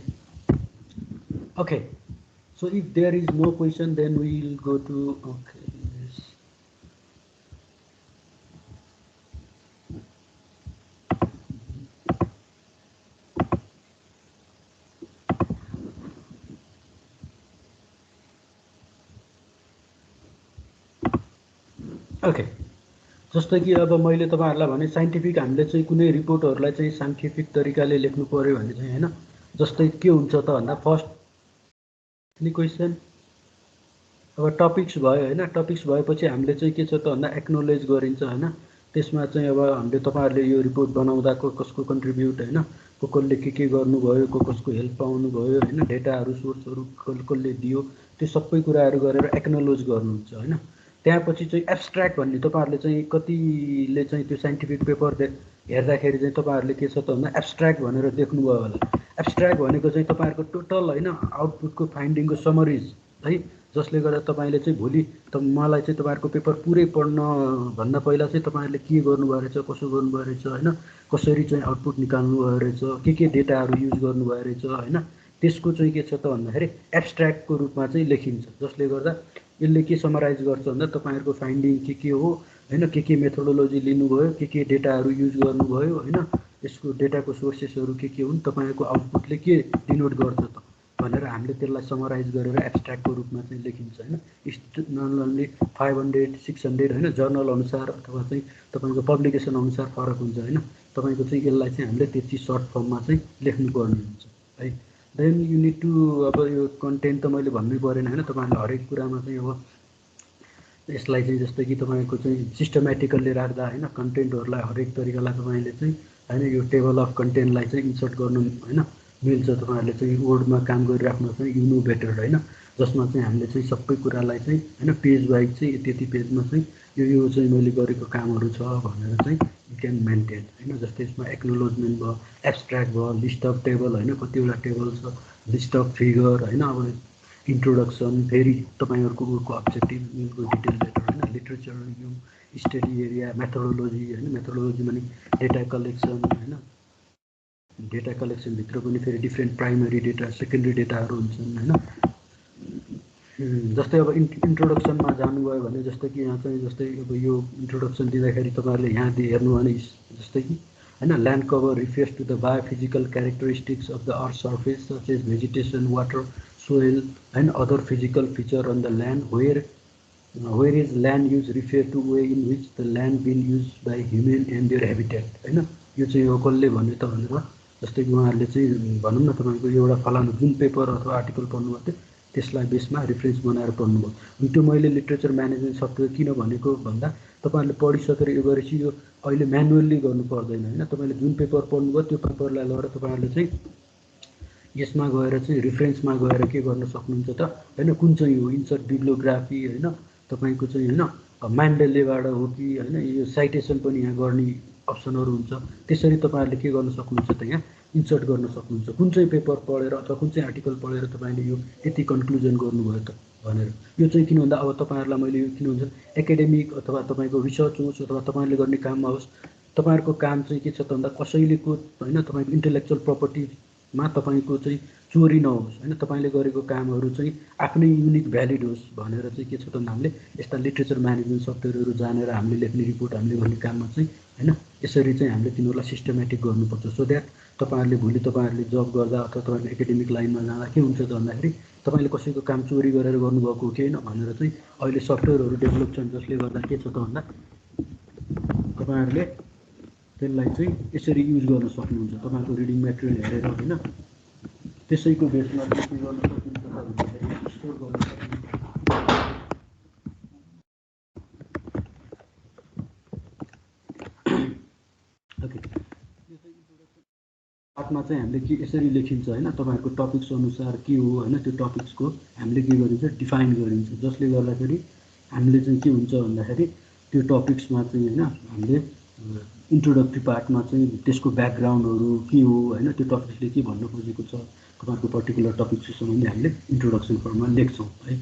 Okay, so if there is no question then we will go to okay okay जस्तै कि अब मैले तपाईँहरूलाई भने साइन्टिफिक हामीले चाहिँ कुनै रिपोर्टहरूलाई चाहिँ साइन्टिफिक तरिकाले लेख्नु पऱ्यो भने चाहिँ होइन जस्तै के हुन्छ त भन्दा फर्स्ट एनी क्वेसन अब टपिक्स भयो होइन, टपिक्स भएपछि हामीले चाहिँ के छ त भन्दा एक्नोलेज गरिन्छ होइन। त्यसमा चाहिँ अब हामीले तपाईँहरूले यो रिपोर्ट बनाउँदा कसको कन्ट्रिब्युट होइन, कसले के गर्नुभयो, कसको हेल्प पाउनुभयो होइन, डेटाहरू सोर्सहरू कसले दियो, त्यो सबै कुराहरू गरेर एक्नोलेज गर्नुहुन्छ होइन। त्यहाँपछि चाहिँ एब्स्ट्र्याक्ट भन्ने तपाईँहरूले चाहिँ कतिले चाहिँ त्यो साइन्टिफिक पेपर हेर्दाखेरि चाहिँ तपाईँहरूले के छ त भन्दा एब्स्ट्र्याक्ट भनेर देख्नुभयो होला। एब्स्ट्र्याक्ट भनेको चाहिँ तपाईँहरूको टोटल होइन आउटपुटको फाइन्डिङको समरिज है, जसले गर्दा तपाईँले चाहिँ भोलि मलाई चाहिँ तपाईँहरूको पेपर पुरै पढ्न भन्दा पहिला चाहिँ तपाईँहरूले के गर्नुभयो रहेछ, कसो गर्नुभयो रहेछ होइन, कसरी चाहिँ आउटपुट निकाल्नुभयो रहेछ, के डेटाहरू युज गर्नुभयो रहेछ होइन, त्यसको चाहिँ के छ त भन्दाखेरि एब्स्ट्र्याक्टको रूपमा चाहिँ लेखिन्छ। जसले गर्दा यसले के समराइज गर्छ भन्दा तपाईँहरूको फाइन्डिङ के हो होइन, के मेथोडोलोजी लिनुभयो, के डेटाहरू युज गर्नुभयो होइन, यसको डेटाको सोर्सेसहरू के हुन्, तपाईँहरूको आउटपुटले के डिनोट गर्छ त भनेर हामीले त्यसलाई समराइज गरेर एब्स्ट्र्याक्टको रूपमा चाहिँ लेखिन्छ होइन। नट ओन्ली 500-600 होइन, जर्नल अनुसार अथवा चाहिँ तपाईँको पब्लिकेसन अनुसार फरक हुन्छ होइन। तपाईँको चाहिँ यसलाई चाहिँ हामीले त्यति सर्ट फर्ममा चाहिँ लेख्नुपर्ने हुन्छ है। देन यु निड टु अब यो कन्टेन्ट त मैले भन्नै परेन होइन, तपाईँहरूले हरेक कुरामा चाहिँ अब यसलाई चाहिँ जस्तै कि तपाईँको चाहिँ सिस्टमेटिकल्ली राख्दा होइन कन्टेन्टहरूलाई हरेक तरिकालाई तपाईँले चाहिँ होइन यो टेबल अफ कन्टेन्टलाई चाहिँ इन्सर्ट गर्नु होइन मिल्छ। तपाईँहरूले चाहिँ वर्डमा काम गरिराख्नुहोस् भने यु नो बेटर होइन, जसमा चाहिँ हामीले चाहिँ सबै कुरालाई चाहिँ होइन पेज वाइज चाहिँ यति पेजमा चाहिँ यो चाहिँ मैले गरेको कामहरू छ भनेर चाहिँ यु क्यान मेन्टेन होइन। जस्तै यसमा एक्नोलोजमेन्ट भयो, एब्स्ट्र्याक्ट भयो, लिस्ट अफ टेबल होइन, कतिवटा टेबल छ, लिस्ट अफ फिगर होइन, अब इन्ट्रोडक्सन, फेरि तपाईँहरूको अब्जेक्टिभ डिटेल लेटर होइन, literature review, study area, methodology होइन, मेथोडोलोजी भने डेटा कलेक्सन होइन, डेटा कलेक्सनभित्र पनि फेरि डिफ्रेन्ट प्राइमरी डेटा सेकेन्डरी डेटाहरू हुन्छन् होइन। जस्तै अब इन्ट्रोडक्सनमा जानुभयो भने जस्तै कि यहाँ चाहिँ जस्तै अब यो इन्ट्रोडक्सन दिँदाखेरि तपाईँहरूले यहाँ हेर्नु भने जस्तै कि होइन land cover refers to the biophysical characteristics of the earth surface such as vegetation, water, soil and other physical feature on the land where is land use refer to way in which the land been use by human and their habitat होइन। यो चाहिँ हो कसले भन्यो त भनेर जस्तै कि उहाँहरूले चाहिँ भनौँ न तपाईँको एउटा फलानु जुन पेपर अथवा आर्टिकल पढ्नुभयो थियो त्यसलाई बेसमा रिफरेन्स बनाएर पढ्नुभयो। अनि त्यो मैले लिट्रेचर म्यानेजमेन्ट सफ्टवेयर किन भनेको भन्दा तपाईँहरूले पढिसकेर यो गरेपछि यो अहिले म्यानुअल्ली गर्नु पर्दैन होइन। तपाईँले जुन पेपर पढ्नुभयो त्यो पेपरलाई लगेर तपाईँहरूले चाहिँ यसमा गएर चाहिँ रिफरेन्समा गएर के गर्न सक्नुहुन्छ त होइन, कुन चाहिँ हो इन्सर्ट बिब्लियोग्राफी होइन, तपाईँको चाहिँ होइन म्यान्डेलेबाट हो कि होइन, यो साइटेसन पनि यहाँ गर्ने अप्सनहरू हुन्छ। त्यसरी तपाईँहरूले के गर्न सक्नुहुन्छ त यहाँ इन्सर्ट गर्न सक्नुहुन्छ, कुन चाहिँ पेपर पढेर अथवा कुन चाहिँ आर्टिकल पढेर तपाईँले यो यति कन्क्लुजन गर्नुभयो त भनेर। यो चाहिँ किन भन्दा अब तपाईँहरूलाई मैले यो किन हुन्छ एकाडेमिक अथवा तपाईँको रिसर्च होस् अथवा तपाईँले गर्ने काममा होस्, तपाईँहरूको काम चाहिँ के छ त भन्दा कसैलेको होइन तपाईँको इन्टेलेक्चुअल प्रपर्टी मा तपाईँको चाहिँ चोरी नहोस् होइन, तपाईँले गरेको कामहरू चाहिँ आफ्नै युनिक भ्यालिड होस् भनेर चाहिँ के छ त हामीले यस्ता लिट्रेचर म्यानेजमेन्ट सफ्टवेयरहरू जानेर हामीले लेख्ने रिपोर्ट हामीले गर्ने काममा चाहिँ होइन यसरी चाहिँ हामीले तिनीहरूलाई सिस्टमेटिक गर्नुपर्छ। सो द्याट तपाईँहरूले भोलि तपाईँहरूले जब गर्दा अथवा तपाईँहरूले एकाडेमिक लाइनमा जाँदा के हुन्छ त भन्दाखेरि तपाईँले कसैको काम चोरी गरेर गर्नुभएको हो कि होइन भनेर चाहिँ अहिले सफ्टवेयरहरू डेभलप छन्, जसले गर्दा के छ त भन्दा तपाईँहरूले त्यसलाई चाहिँ यसरी युज गर्न सक्नुहुन्छ। तपाईँको रिडिङ मेटेरियल हेरेर होइन त्यसैको बेसमा चाहिँ के गर्न सकिन्छ त भन्दाखेरि स्टोर गर्न सकिन्छ। ओके, पार्टमा चाहिँ हामीले के यसरी लेखिन्छ होइन, तपाईँहरूको टपिक्स अनुसार के हो होइन, त्यो टपिक्सको हामीले के गरिन्छ डिफाइन गरिन्छ, जसले गर्दाखेरि हामीले चाहिँ के हुन्छ भन्दाखेरि त्यो टपिक्समा चाहिँ होइन हामीले इन्ट्रोडक्टरी पार्टमा चाहिँ त्यसको ब्याकग्राउन्डहरू के हो होइन, त्यो टपिक्सले के भन्न खोजेको छ तपाईँहरूको पर्टिकुलर टपिक्सको सम्बन्धी हामीले इन्ट्रोडक्सन फर्ममा लेख्छौँ है।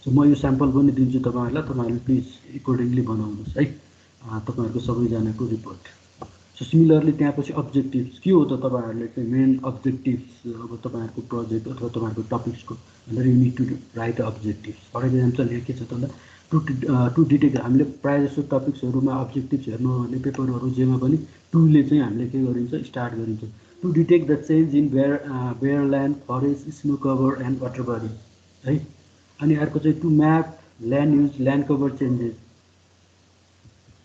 सो म यो स्याम्पल पनि दिन्छु तपाईँहरूलाई, तपाईँहरूले प्लिज एकोर्डिङली बनाउनुहोस् है तपाईँहरूको सबैजनाको रिपोर्ट। सो सिमिलरली त्यहाँपछि अब्जेक्टिभ्स के हो त तपाईँहरूले चाहिँ मेन अब्जेक्टिभ्स अब तपाईँहरूको प्रोजेक्ट अथवा तपाईँहरूको टपिक्सको भनेर you need to write objectives. For example यहाँ के छ त भन्दा टु डिटेक्ट हामीले प्रायः जस्तो टपिक्सहरूमा अब्जेक्टिभ्स हेर्नु भने पेपरहरू जेमा पनि टुले चाहिँ हामीले के गरिन्छ स्टार्ट गरिन्छ to detect the change in bare land forest snow cover and water body है। अनि अर्को चाहिँ to map land use land cover changes.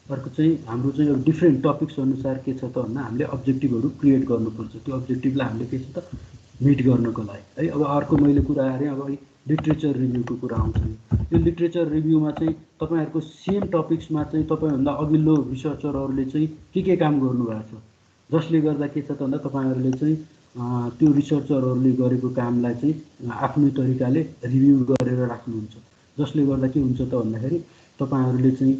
अर्को चाहिँ हाम्रो चाहिँ अब डिफ्रेन्ट टपिक्स अनुसार के छ त भन्दा हामीले अब्जेक्टिभहरू क्रिएट गर्नुपर्छ, त्यो अब्जेक्टिभलाई हामीले के छ त मिट गर्नको लागि है। अब अर्को मैले कुरा गरेँ अब लिट्रेचर रिभ्यूको कुरा आउँछ। यो लिट्रेचर रिभ्यूमा चाहिँ तपाईँहरूको सेम टपिक्समा चाहिँ तपाईँभन्दा अघिल्लो रिसर्चरहरूले चाहिँ के काम गर्नुभएको छ, जसले गर्दा के छ त भन्दा तपाईँहरूले चाहिँ त्यो रिसर्चरहरूले गरेको कामलाई चाहिँ आफ्नै तरिकाले रिभ्यू गरेर राख्नुहुन्छ, जसले गर्दा के हुन्छ त भन्दाखेरि तपाईँहरूले चाहिँ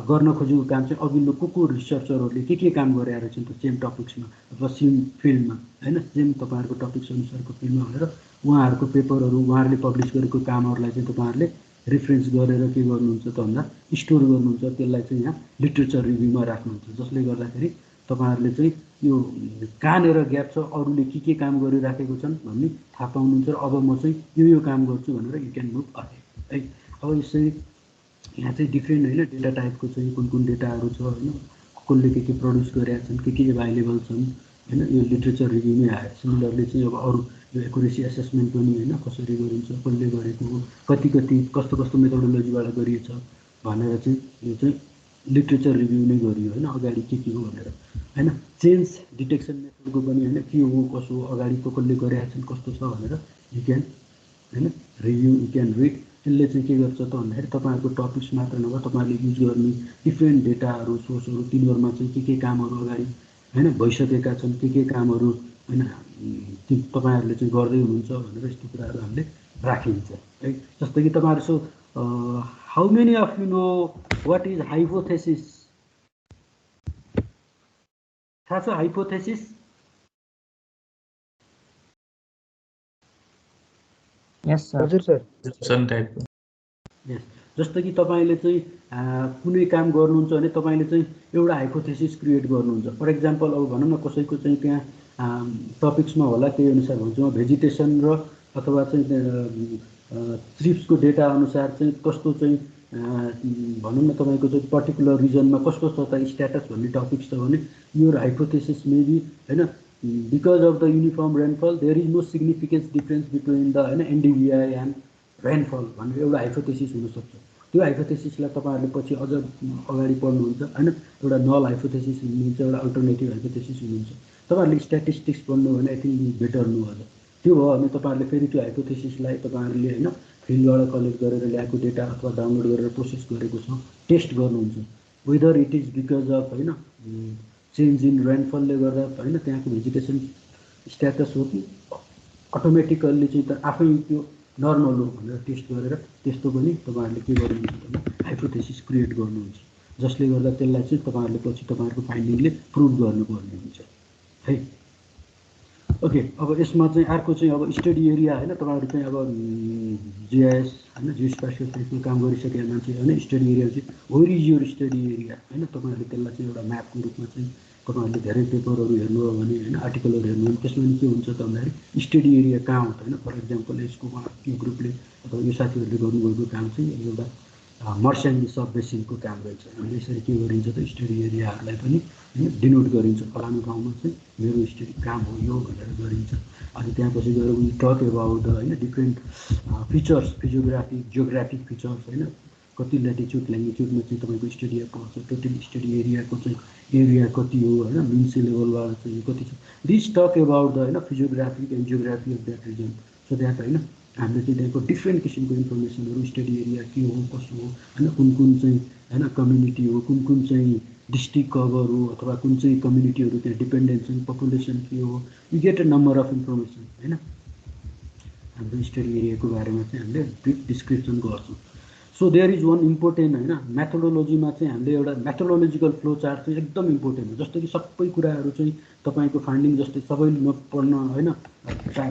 गर्न खोजेको काम चाहिँ अघिल्लो को रिसर्चरहरूले के काम गरेर रहेछन् त सेम टपिक्समा अथवा सेम फिल्डमा होइन, सेम तपाईँहरूको टपिक्स अनुसारको फिल्डमा भनेर उहाँहरूको पेपरहरू उहाँहरूले पब्लिस गरेको कामहरूलाई चाहिँ तपाईँहरूले रेफरेन्स गरेर के गर्नुहुन्छ त भन्दा स्टोर गर्नुहुन्छ, त्यसलाई चाहिँ यहाँ लिट्रेचर रिभ्यूमा राख्नुहुन्छ, जसले गर्दाखेरि तपाईँहरूले चाहिँ यो कहाँनिर ग्याप छ अरूले के काम गरिराखेको छन् भन्ने थाहा पाउनुहुन्छ र अब म चाहिँ यो काम गर्छु भनेर यु क्यान मुभ अहेड है। अब यसरी यहाँ चाहिँ डिफ्रेन्ट होइन डेटा टाइपको चाहिँ कुन डेटाहरू छ होइन, कसले के प्रड्युस गरेका छन् के एभाइलेबल छन् होइन, यो लिट्रेचर रिभ्यूमै आयो। सिमिलरली चाहिँ अब अरू यो एकुरेसी एसेसमेन्ट पनि होइन कसरी गरिन्छ, कसले गरेको हो, कस्तो मेथोडोलोजीबाट गरिएछ भनेर चाहिँ यो चाहिँ लिट्रेचर रिभ्यू नै गरियो होइन, अगाडि के हो भनेर होइन। चेन्ज डिटेक्सन मेथडको पनि होइन के हो कसो हो अगाडि कसले गरेका छन् कस्तो छ भनेर यु क्यान होइन रिभ्यू यु क्यान रिड। यसले चाहिँ के गर्छ त भन्दाखेरि तपाईँहरूको टपिक्स मात्र नभए तपाईँहरूले युज गर्ने डिफ्रेन्ट डेटाहरू सोर्सहरू तिनीहरूमा चाहिँ के कामहरू अगाडि होइन भइसकेका छन् के कामहरू होइन तपाईँहरूले चाहिँ गर्दै हुनुहुन्छ भनेर यस्तो कुराहरू हामीले राखिन्छ है। जस्तै कि तपाईँहरू so how many of you know what is hypothesis? थाहा छ हाइपोथेसिस? Yes sir. हजुर सर। यस, जस्तो कि तपाईँले चाहिँ कुनै काम गर्नुहुन्छ भने तपाईँले चाहिँ एउटा हाइपोथेसिस क्रिएट गर्नुहुन्छ। फर इक्जाम्पल अब भनौँ न कसैको चाहिँ त्यहाँ टपिक्समा होला त्यही अनुसार भन्छु म भेजिटेसन र अथवा चाहिँ थ्रिप्सको डेटा अनुसार चाहिँ कस्तो चाहिँ भनौँ न तपाईँको चाहिँ पर्टिकुलर रिजनमा कस्तो छ त स्ट्याटस भन्ने टपिक्स छ भने यो हाइपोथेसिस मेबी होइन because of the uniform rainfall there is no significance difference between the होइन एनडिभिआई एन्ड रेनफल भनेर एउटा हाइपोथेसिस हुनसक्छ। त्यो हाइपोथेसिसलाई तपाईँहरूले पछि अझ अगाडि पढ्नुहुन्छ होइन, एउटा नल हाइपोथेसिस हुनुहुन्छ, एउटा अल्टरनेटिभ हाइपोथेसिस हुनुहुन्छ। तपाईँहरूले स्ट्याटिस्टिक्स पढ्नु भने आई थिङ्क बेटर नु अझ त्यो भयो भने तपाईँहरूले फेरि त्यो हाइपोथेसिसलाई तपाईँहरूले होइन फिल्डबाट कलेक्ट गरेर ल्याएको डेटा अथवा डाउनलोड गरेर प्रोसेस गरेको छ टेस्ट गर्नुहुन्छ whether it is because of होइन चेन्ज इन रेनफलले गर्दा होइन त्यहाँको भेजिटेसन स्ट्याटस हो कि अटोमेटिकल्ली चाहिँ त आफै त्यो नर्मल हो भनेर टेस्ट गरेर त्यस्तो पनि तपाईँहरूले के गर्नुहुन्छ भने हाइपोथेसिस क्रिएट गर्नुहुन्छ, जसले गर्दा त्यसलाई चाहिँ तपाईँहरूले पछि तपाईँहरूको फाइन्डिङले प्रुभ गर्नुपर्ने हुन्छ है। ओके, अब यसमा चाहिँ अर्को चाहिँ अब स्टडी एरिया होइन तपाईँहरू चाहिँ अब जिआइएस होइन जियो स्पेसियल साइन्समा काम गरिसकेका मान्छे होइन स्टडी एरिया चाहिँ where is your study area होइन, तपाईँहरूले त्यसलाई चाहिँ एउटा म्यापको रूपमा चाहिँ तपाईहरुले धेरै पेपरहरू हेर्नुभयो भने हैन आर्टिकलहरू हेर्नु भने त्यसमा के हुन्छ त भन्दाखेरि स्टडी एरिया कहाँ हुन्छ हैन फर एक्जाम्पल यसको यो ग्रुपले अथवा यो साथीहरूले गर्नुभएको काम चाहिँ एउटा मर्स्याङ्गी सब बेसिनको काम रहेछ। हामीले यसरी के गरिन्छ त स्टडी एरियाहरूलाई पनि हैन डिनोट गरिन्छ फलानु ठाउँमा चाहिँ मेरो स्टडी काम हो यो भनेर गरिन्छ। अनि त्यहाँपछि गएर वी टक अबाउट द हैन different features physiographic geographic features हैन कति ल्याटिच्युड ल्याङ्गिट्युडमा चाहिँ तपाईँको स्टडी एरिया पर्छ टोटल स्टडी एरियाको चाहिँ एरिया कति हो हैन मिन सी लेभलबाट चाहिँ कति छ दिस टक अबाउट द हैन physiographic and geography of that region. So that हैन हामीले चाहिँ त्यहाँको डिफ्रेन्ट किसिमको इन्फर्मेसनहरू स्टडी एरिया के हो कसो हो हैन कुन चाहिँ हैन कम्युनिटी हो कुन चाहिँ डिस्ट्रिक्ट कभर हो अथवा कुन चाहिँ कम्युनिटीहरू त्यहाँ डिपेन्डेन्ट छन् पपुलेसन के हो you get a number of information हैन। हाम्रो स्टडी एरियाको बारेमा चाहिँ हामीले ब्रिफ डिस्क्रिप्सन गर्छौँ। So there is one important हैन मेथोडोलोजीमा चाहिँ हामीले एउटा मेथोडोलोजिकल फ्लो चार्ट चाहिँ एकदम इम्पोर्टेन्ट हो। जस्तो कि सबै कुराहरू चाहिँ तपाईँको फाइन्डिङ जस्तै सबैले नपढ्न हैन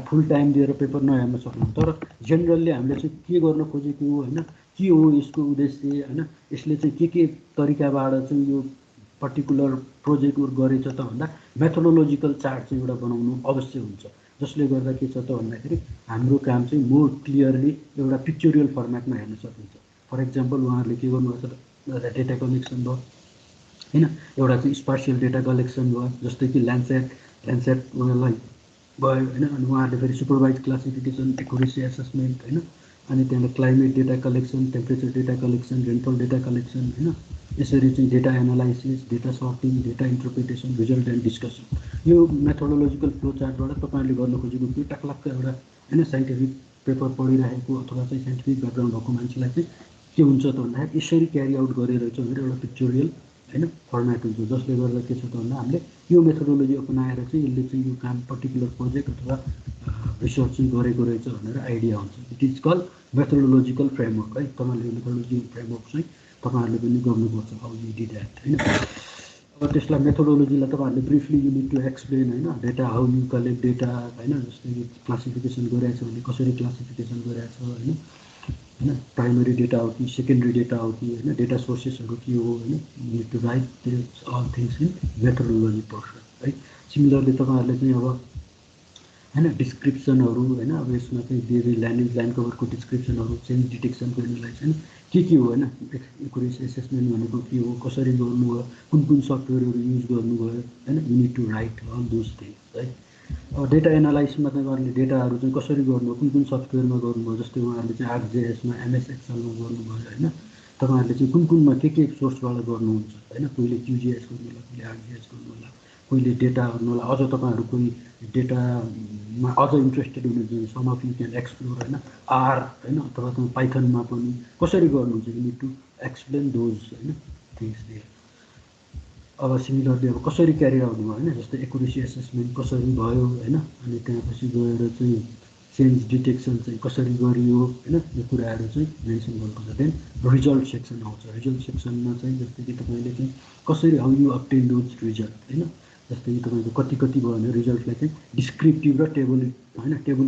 फुल टाइम दिएर पेपर नहेर्न सक्नु तर जेनरली हामीले चाहिँ के गर्न खोजेको हो हैन के हो यसको उद्देश्य हैन यसले चाहिँ के तरिकाबाट चाहिँ यो पर्टिकुलर प्रोजेक्ट गरेछ त भन्दा मेथोडोलोजिकल चार्ट चाहिँ एउटा बनाउनु अवश्य हुन्छ जसले गर्दा के छ त भन्दाखेरि हाम्रो काम चाहिँ मोर क्लियरली एउटा पिक्चोरियल फर्मेटमा हेर्न सकिन्छ। फर एक्जाम्पल उहाँहरूले के गर्नुभएको छ डेटा कलेक्सन भयो हैन एउटा चाहिँ स्पार्सियल डेटा कलेक्सन भयो जस्तै कि ल्यान्डसेट उहाँलाई भयो हैन अनि उहाँहरूले फेरि सुपरभाइज क्लासिफिकेसन एक्युरेसी एसेसमेन्ट हैन अनि त्यहाँबाट climate data collection temperature data collection rainfall data collection हैन यसरी चाहिँ data analysis data shirting data interpretation result and discussion यो मेथोडोलोजिकल फ्लो चार्टबाट तपाईँहरूले गर्न खोजेको त्यो टक्लक्क एउटा हैन साइन्टिफिक पेपर पढिरहेको अथवा चाहिँ साइन्टिफिक ब्याकग्राउन्ड भएको मान्छेलाई चाहिँ के हुन्छ त भन्दाखेरि यसरी क्यारी आउट गरिरहेछ भनेर एउटा पिक्चोरियल हैन फर्मेट हुन्छ जसले गर्दा के छ त भन्दा हामीले यो मेथोडोलोजी अपनाएर चाहिँ यसले चाहिँ यो काम पर्टिकुलर प्रोजेक्ट अथवा रिसर्च चाहिँ गरेको रहेछ भनेर आइडिया हुन्छ। इट इज कल मेथोडोलोजिकल फ्रेमवर्क है। तपाईँहरूले मेथोडोलोजिकल फ्रेमवर्क चाहिँ तपाईँहरूले पनि गर्नुपर्छ हाउ यु डिड द्याट हैन। अब त्यसलाई मेथोडोलोजीलाई तपाईँहरूले briefly you need to explain हैन data how you collect data हैन जस्तै क्लासिफिकेसन गरिरहेछ भने कसरी क्लासिफिकेसन गरिरहेछ हैन हैन प्राइमरी डेटा हो कि सेकेन्डरी डेटा हो कि हैन डेटा सोर्सेसहरू के हो हैन you need to write this all things in methodology portion है। सिमिलरली तपाईँहरूले चाहिँ अब हैन डिस्क्रिप्सनहरू हैन अब यसमा चाहिँ दिएर ल्यान्ड कभरको डिस्क्रिप्सनहरू चेन्ज डिटेक्सन गर्नुलाई चाहिँ के हो हैन एक्युरेसी एसेसमेन्ट भनेको के हो कसरी गर्नुभयो कुन सफ्टवेयरहरू युज गर्नुभयो हैन you need to write all those things है। अब डेटा एनालाइसिसमा तपाईँहरूले डेटाहरू चाहिँ कसरी गर्नुभयो कुन सफ्टवेयरमा गर्नुभयो जस्तै उहाँहरूले चाहिँ आर्कजेएसमा एमएस एक्सेलमा गर्नुभयो हैन तपाईँहरूले चाहिँ कुनमा के सोर्सबाट गर्नुहुन्छ हैन कोहीले क्युजिएस गर्नुहोला कोहीले आर्कजेएस गर्नुहोला कोहीले डेटा गर्नुहोला अझ तपाईँहरू कोही डेटामा अझ इन्ट्रेस्टेड हुनुहुन्छ some of you can explore हैन आर हैन अथवा तपाईँ पाइथनमा पनि कसरी गर्नुहुन्छ you need to explain those हैन थिङ्स देयर। अब सिमिलरली अब कसरी क्यारी आउट भयो हैन जस्तै एक्युरेसी एसेसमेन्ट कसरी भयो हैन अनि त्यसपछि गएर चाहिँ चेन्ज डिटेक्सन चाहिँ कसरी गरियो हैन यो कुराहरू चाहिँ मेन्सन गर्नुपर्छ। देन रिजल्ट सेक्सन आउँछ। रिजल्ट सेक्सनमा चाहिँ जस्तै कि तपाईँले चाहिँ कसरी how you obtain those result हैन जस्तै कि तपाईँको कति भयो भने रिजल्टलाई चाहिँ डिस्क्रिप्टिभ र टेबल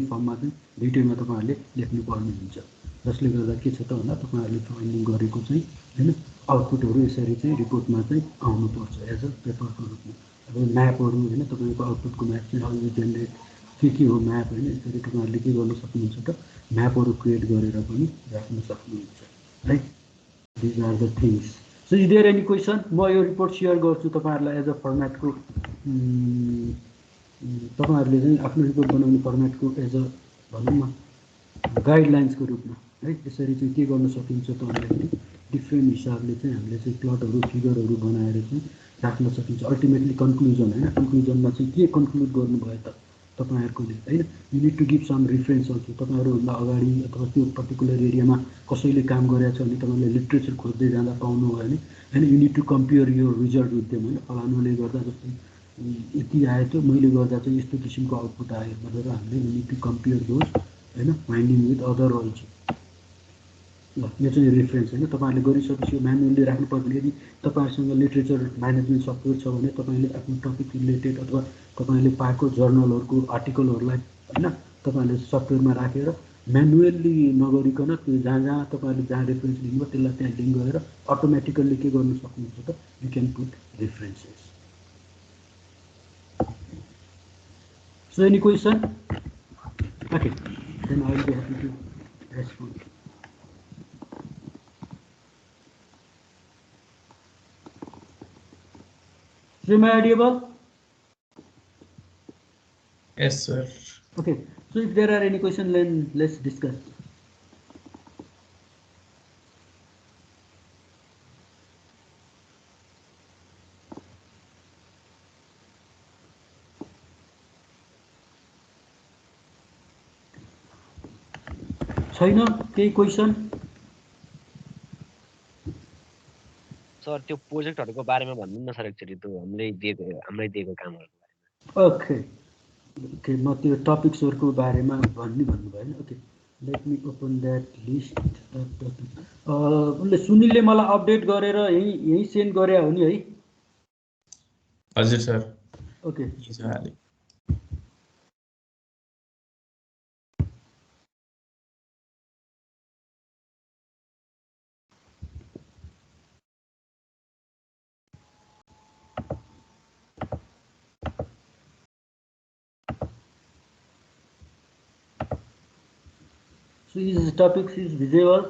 फर्ममा चाहिँ दुईटैमा तपाईँहरूले लेख्नु पर्ने हुन्छ जसले गर्दा के छ त भन्दा तपाईँहरूले फाइन्डिङ गरेको चाहिँ हैन आउटपुटहरू यसरी चाहिँ रिपोर्टमा चाहिँ आउनुपर्छ एज अ पेपरको रूपमा। अब म्यापहरू हैन तपाईँको आउटपुटको म्याप चाहिँ हाउ यु जेनेरेट के हो म्याप हैन यसरी तपाईँहरूले के गर्न सक्नुहुन्छ त म्यापहरू क्रिएट गरेर पनि राख्न सक्नुहुन्छ है। These are the things. So is there any question? म यो रिपोर्ट सेयर गर्छु तपाईँहरूलाई एज अ फर्मेटको तपाईँहरूले चाहिँ आफ्नो रिपोर्ट बनाउने फर्मेटको एज अ भनौँ न गाइडलाइन्सको रूपमा है। यसरी चाहिँ के गर्न सकिन्छ त भन्दाखेरि डिफ्रेन्ट हिसाबले चाहिँ हामीले चाहिँ प्लटहरू फिगरहरू बनाएर चाहिँ राख्न सकिन्छ। अल्टिमेटली कन्क्लुजन हैन कन्क्लुजनमा चाहिँ के कन्क्लुड गर्नुभयो त तपाईँहरूकोले हैन you need to give some reference also. तपाईँहरूभन्दा अगाडि अथवा त्यो पर्टिकुलर एरियामा कसैले काम गरेको छ भने तपाईँले लिट्रेचर खोज्दै जाँदा पाउनुभयो भने हैन यु निड टु कम्पेयर यो रिजल्ट विथ देम हैन फलानुले गर्दा जस्तै यति आयो त मैले गर्दा चाहिँ यस्तो किसिमको आउटपुट आयो भनेर हामीले you need to compare those हैन फाइन्डिङ विथ अदर अल्सो। ल यो चाहिँ रेफरेन्स हैन तपाईँहरूले गरिसकेपछि यो म्यानुअली राख्नु पर्दैन। यदि तपाईँहरूसँग लिट्रेचर म्यानेजमेन्ट सफ्टवेयर छ भने तपाईँले आफ्नो टपिक रिलेटेड अथवा तपाईँले पाएको जर्नलहरूको आर्टिकलहरूलाई हैन तपाईँहरूले सफ्टवेयरमा राखेर म्यानुअली नगरिकन त्यो जहाँ तपाईँहरूले जहाँ रेफरेन्स लिनुभयो त्यसलाई त्यहाँ लिङ्क गरेर अटोमेटिकल्ली के गर्न सक्नुहुन्छ त you can put references So any question? Okay, then I will be happy to respond. So am I audible? Yes, sir. Okay, so if there are any questions, then let's discuss. छैन केही question? Sir त्यो प्रोजेक्टहरुको बारेमा भन्नु न sir एकचोटी त्यो हामीले दिएको कामहरुको बारेमा। ओके ओके, म त्यो टपिक्सहरुको बारेमा भन्नुभयो नि। Okay, let me open that list of topic. उसले सुनिलले मलाई अपडेट गरेर यही सेन्ड गरे हो नि है? हजुर sir. Okay, so his topics is visible.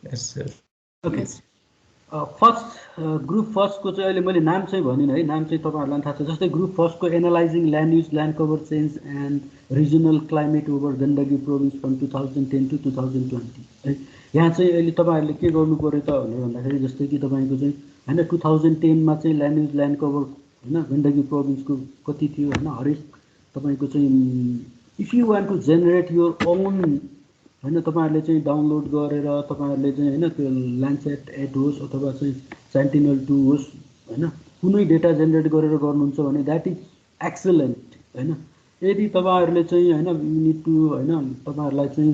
Yes sir. Okay. First group फर्स्टको चाहिँ अहिले मैले नाम चाहिँ भनिनँ है, नाम चाहिँ तपाईँहरूलाई थाहा छ। जस्तै ग्रुप फर्स्टको analysing land use land cover change and regional climate over Gandaki province from 2010 to 2020 है। यहाँ चाहिँ अहिले तपाईँहरूले के गर्नु पऱ्यो त भनेर भन्दाखेरि जस्तै कि तपाईँको चाहिँ होइन 2010मा चाहिँ ल्यान्ड युज ल्यान्ड कभर होइन गण्डकी प्रोभिन्सको कति थियो होइन, हरेक तपाईँको चाहिँ if you want to generate your own होइन, तपाईँहरूले चाहिँ डाउनलोड गरेर तपाईँहरूले चाहिँ होइन त्यो ल्यान्डसेट 8 होस् अथवा चाहिँ सेन्टिनल-2 होस् होइन, कुनै डेटा जेनेरेट गरेर गर्नुहुन्छ भने द्याट इज एक्सलेन्ट होइन। यदि तपाईँहरूले चाहिँ होइन युनिट टु होइन तपाईँहरूलाई चाहिँ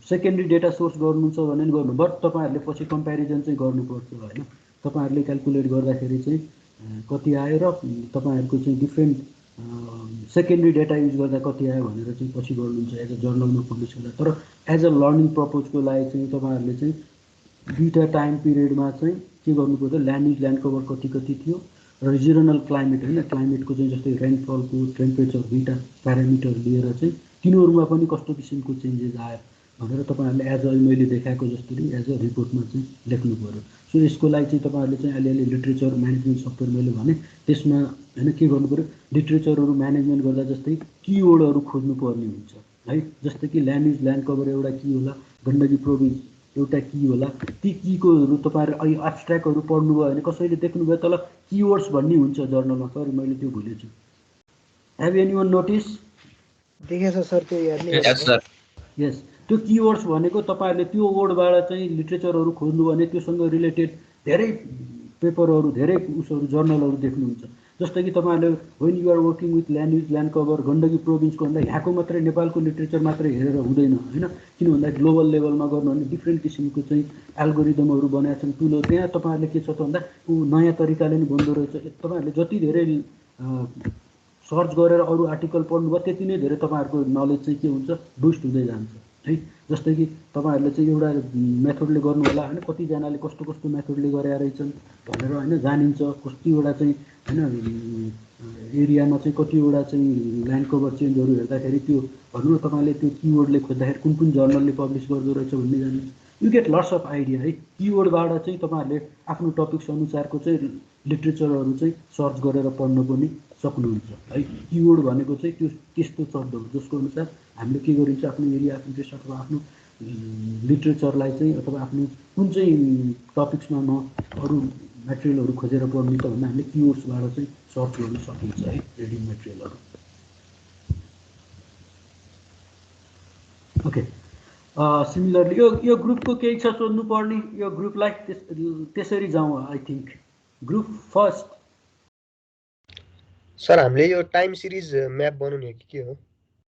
सेकेन्डरी डेटा सोर्स गर्नुहुन्छ भने पनि गर्नु, बट तपाईँहरूले पछि कम्पेरिजन चाहिँ गर्नुपर्छ होइन। तपाईँहरूले क्यालकुलेट गर्दाखेरि चाहिँ कति आयो र तपाईँहरूको चाहिँ डिफ्रेन्ट सेकेन्डरी डेटा युज गर्दा कति आयो भनेर चाहिँ पछि गर्नुहुन्छ एज अ जर्नलमा पब्लिस गर्दा। तर एज अ लर्निङ पर्पजको लागि चाहिँ तपाईँहरूले चाहिँ दुईवटा टाइम पिरियडमा चाहिँ के गर्नु पर्यो, ल्यान्ड युज ल्यान्ड कभर कति कति थियो र रिजनल क्लाइमेट होइन, क्लाइमेटको चाहिँ जस्तै रेनफलको टेम्परेचर दुईवटा प्यारामिटर लिएर चाहिँ तिनीहरूमा पनि कस्तो किसिमको चेन्जेस आयो भनेर तपाईँहरूले एज अ मैले देखाएको जस्तै एज अ रिपोर्टमा चाहिँ लेख्नु पऱ्यो। सो यसको लागि चाहिँ तपाईँहरूले चाहिँ अलिअलि लिट्रेचर म्यानेजमेन्ट सफ्टवेयर मैले भने त्यसमा होइन के गर्नु पऱ्यो, लिट्रेचरहरू म्यानेजमेन्ट गर्दा जस्तै किवर्डहरू खोज्नुपर्ने हुन्छ है। जस्तै कि ल्यान्ड युज ल्यान्ड कभर एउटा की होला, गण्डकी प्रोभिन्स एउटा की होला, ती कीकोहरू तपाईँहरू अहिले एब्स्ट्र्याक्टहरू पढ्नुभयो भने कसैले देख्नुभयो तल किवर्ड्स भन्ने हुन्छ जर्नलमा। सरी मैले त्यो भुलेछु। Have anyone notice? देखेछ सर त्यो हेर्ने। यस सर। यस, त्यो किवर्ड्स भनेको तपाईँहरूले त्यो वर्डबाट चाहिँ लिट्रेचरहरू खोज्नु भने त्योसँग रिलेटेड धेरै पेपरहरू धेरै उसहरू जर्नलहरू देख्नुहुन्छ। जस्तै कि तपाईँहरूले when you are working with land use land cover Gandaki प्रोभिन्सको भन्दा यहाँको मात्रै नेपालको लिट्रेचर मात्रै हेरेर हुँदैन होइन। किन भन्दा ग्लोबल लेभलमा गर्नु भने डिफ्रेन्ट किसिमको चाहिँ एल्गोरिदमहरू बनाएका छन्, टुलहरू। त्यहाँ तपाईँहरूले के छ त भन्दा नयाँ तरिकाले नि बन्दो रहेछ। तपाईँहरूले जति धेरै सर्च गरेर अरू आर्टिकल पढ्नुभयो त्यति नै धेरै तपाईँहरूको नलेज चाहिँ के हुन्छ, बुस्ट हुँदै जान्छ है। जस्तै कि तपाईँहरूले चाहिँ एउटा मेथडले गर्नु होला होइन, कतिजनाले कस्तो कस्तो मेथडले गरेका रहेछन् भनेर होइन जानिन्छ। कतिवटा चाहिँ होइन एरियामा चाहिँ कतिवटा चाहिँ ल्यान्ड कभर चेन्जहरू हेर्दाखेरि त्यो भनौँ न तपाईँले त्यो किवर्डले खोज्दाखेरि कुन कुन जर्नलले पब्लिस गर्दो रहेछ भन्ने जानिन्छ। You get lots of idea है। किवर्डबाट चाहिँ तपाईँहरूले आफ्नो टपिक्स अनुसारको चाहिँ लिट्रेचरहरू चाहिँ सर्च गरेर पढ्न पनि सक्नुहुन्छ है। किवर्ड भनेको चाहिँ त्यो त्यस्तो शब्द हो जसको अनुसार हामीले के गरिन्छ, आफ्नो एरिया आफ्नो देश अथवा आफ्नो लिट्रेचरलाई चाहिँ अथवा आफ्नो कुन चाहिँ टपिक्समा म अरू मेटेरियलहरू खोजेर पढ्नु त भन्दा हामीले किवर्ड्सबाट चाहिँ सर्च गर्न सकिन्छ है रिडिङ मेटेरियलहरू। ओके, सिमिलरली यो ग्रुपको केही छ सोध्नु पर्ने? यो ग्रुपलाई त्यसरी जाउँ। I think group first. Sir हामीले यो टाइम सिरिज म्याप बनाउने कि के हो?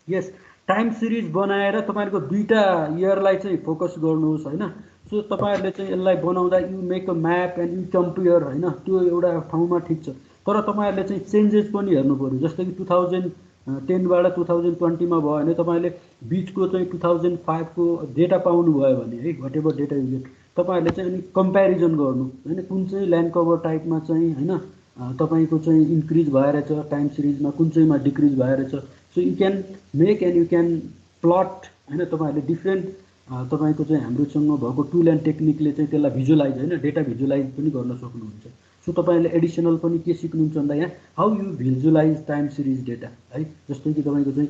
यस, टाइम सिरिज बनाएर तपाईँहरूको दुईवटा इयरलाई चाहिँ फोकस गर्नुहोस् होइन। सो तपाईँहरूले चाहिँ यसलाई बनाउँदा you make a map and you compare होइन, त्यो एउटा ठाउँमा ठिक छ। तर तपाईँहरूले चाहिँ चेन्जेस पनि हेर्नु पऱ्यो। जस्तै कि 2010बाट 2020मा भयो भने तपाईँले बिचको चाहिँ 2005को डेटा पाउनुभयो भने है, whatever data you get तपाईँहरूले चाहिँ अनि कम्पेरिजन गर्नु होइन, कुन चाहिँ ल्यान्ड कभर टाइपमा चाहिँ होइन तपाईँको चाहिँ इन्क्रिज भएर छ, टाइम सिरिजमा कुन चाहिँमा डिक्रिज भएर छ। So you can make and you can plot होइन, तपाईँहरूले डिफ्रेन्ट तपाईँको चाहिँ हाम्रोसँग भएको टुल एन्ड टेक्निकले चाहिँ त्यसलाई भिजुअलाइज होइन डेटा भिजुअलाइज पनि गर्न सक्नुहुन्छ। सो तपाईँहरूले एडिसनल पनि के सिक्नुहुन्छ भन्दा यहाँ how you visualise time series data है। जस्तै कि तपाईँको चाहिँ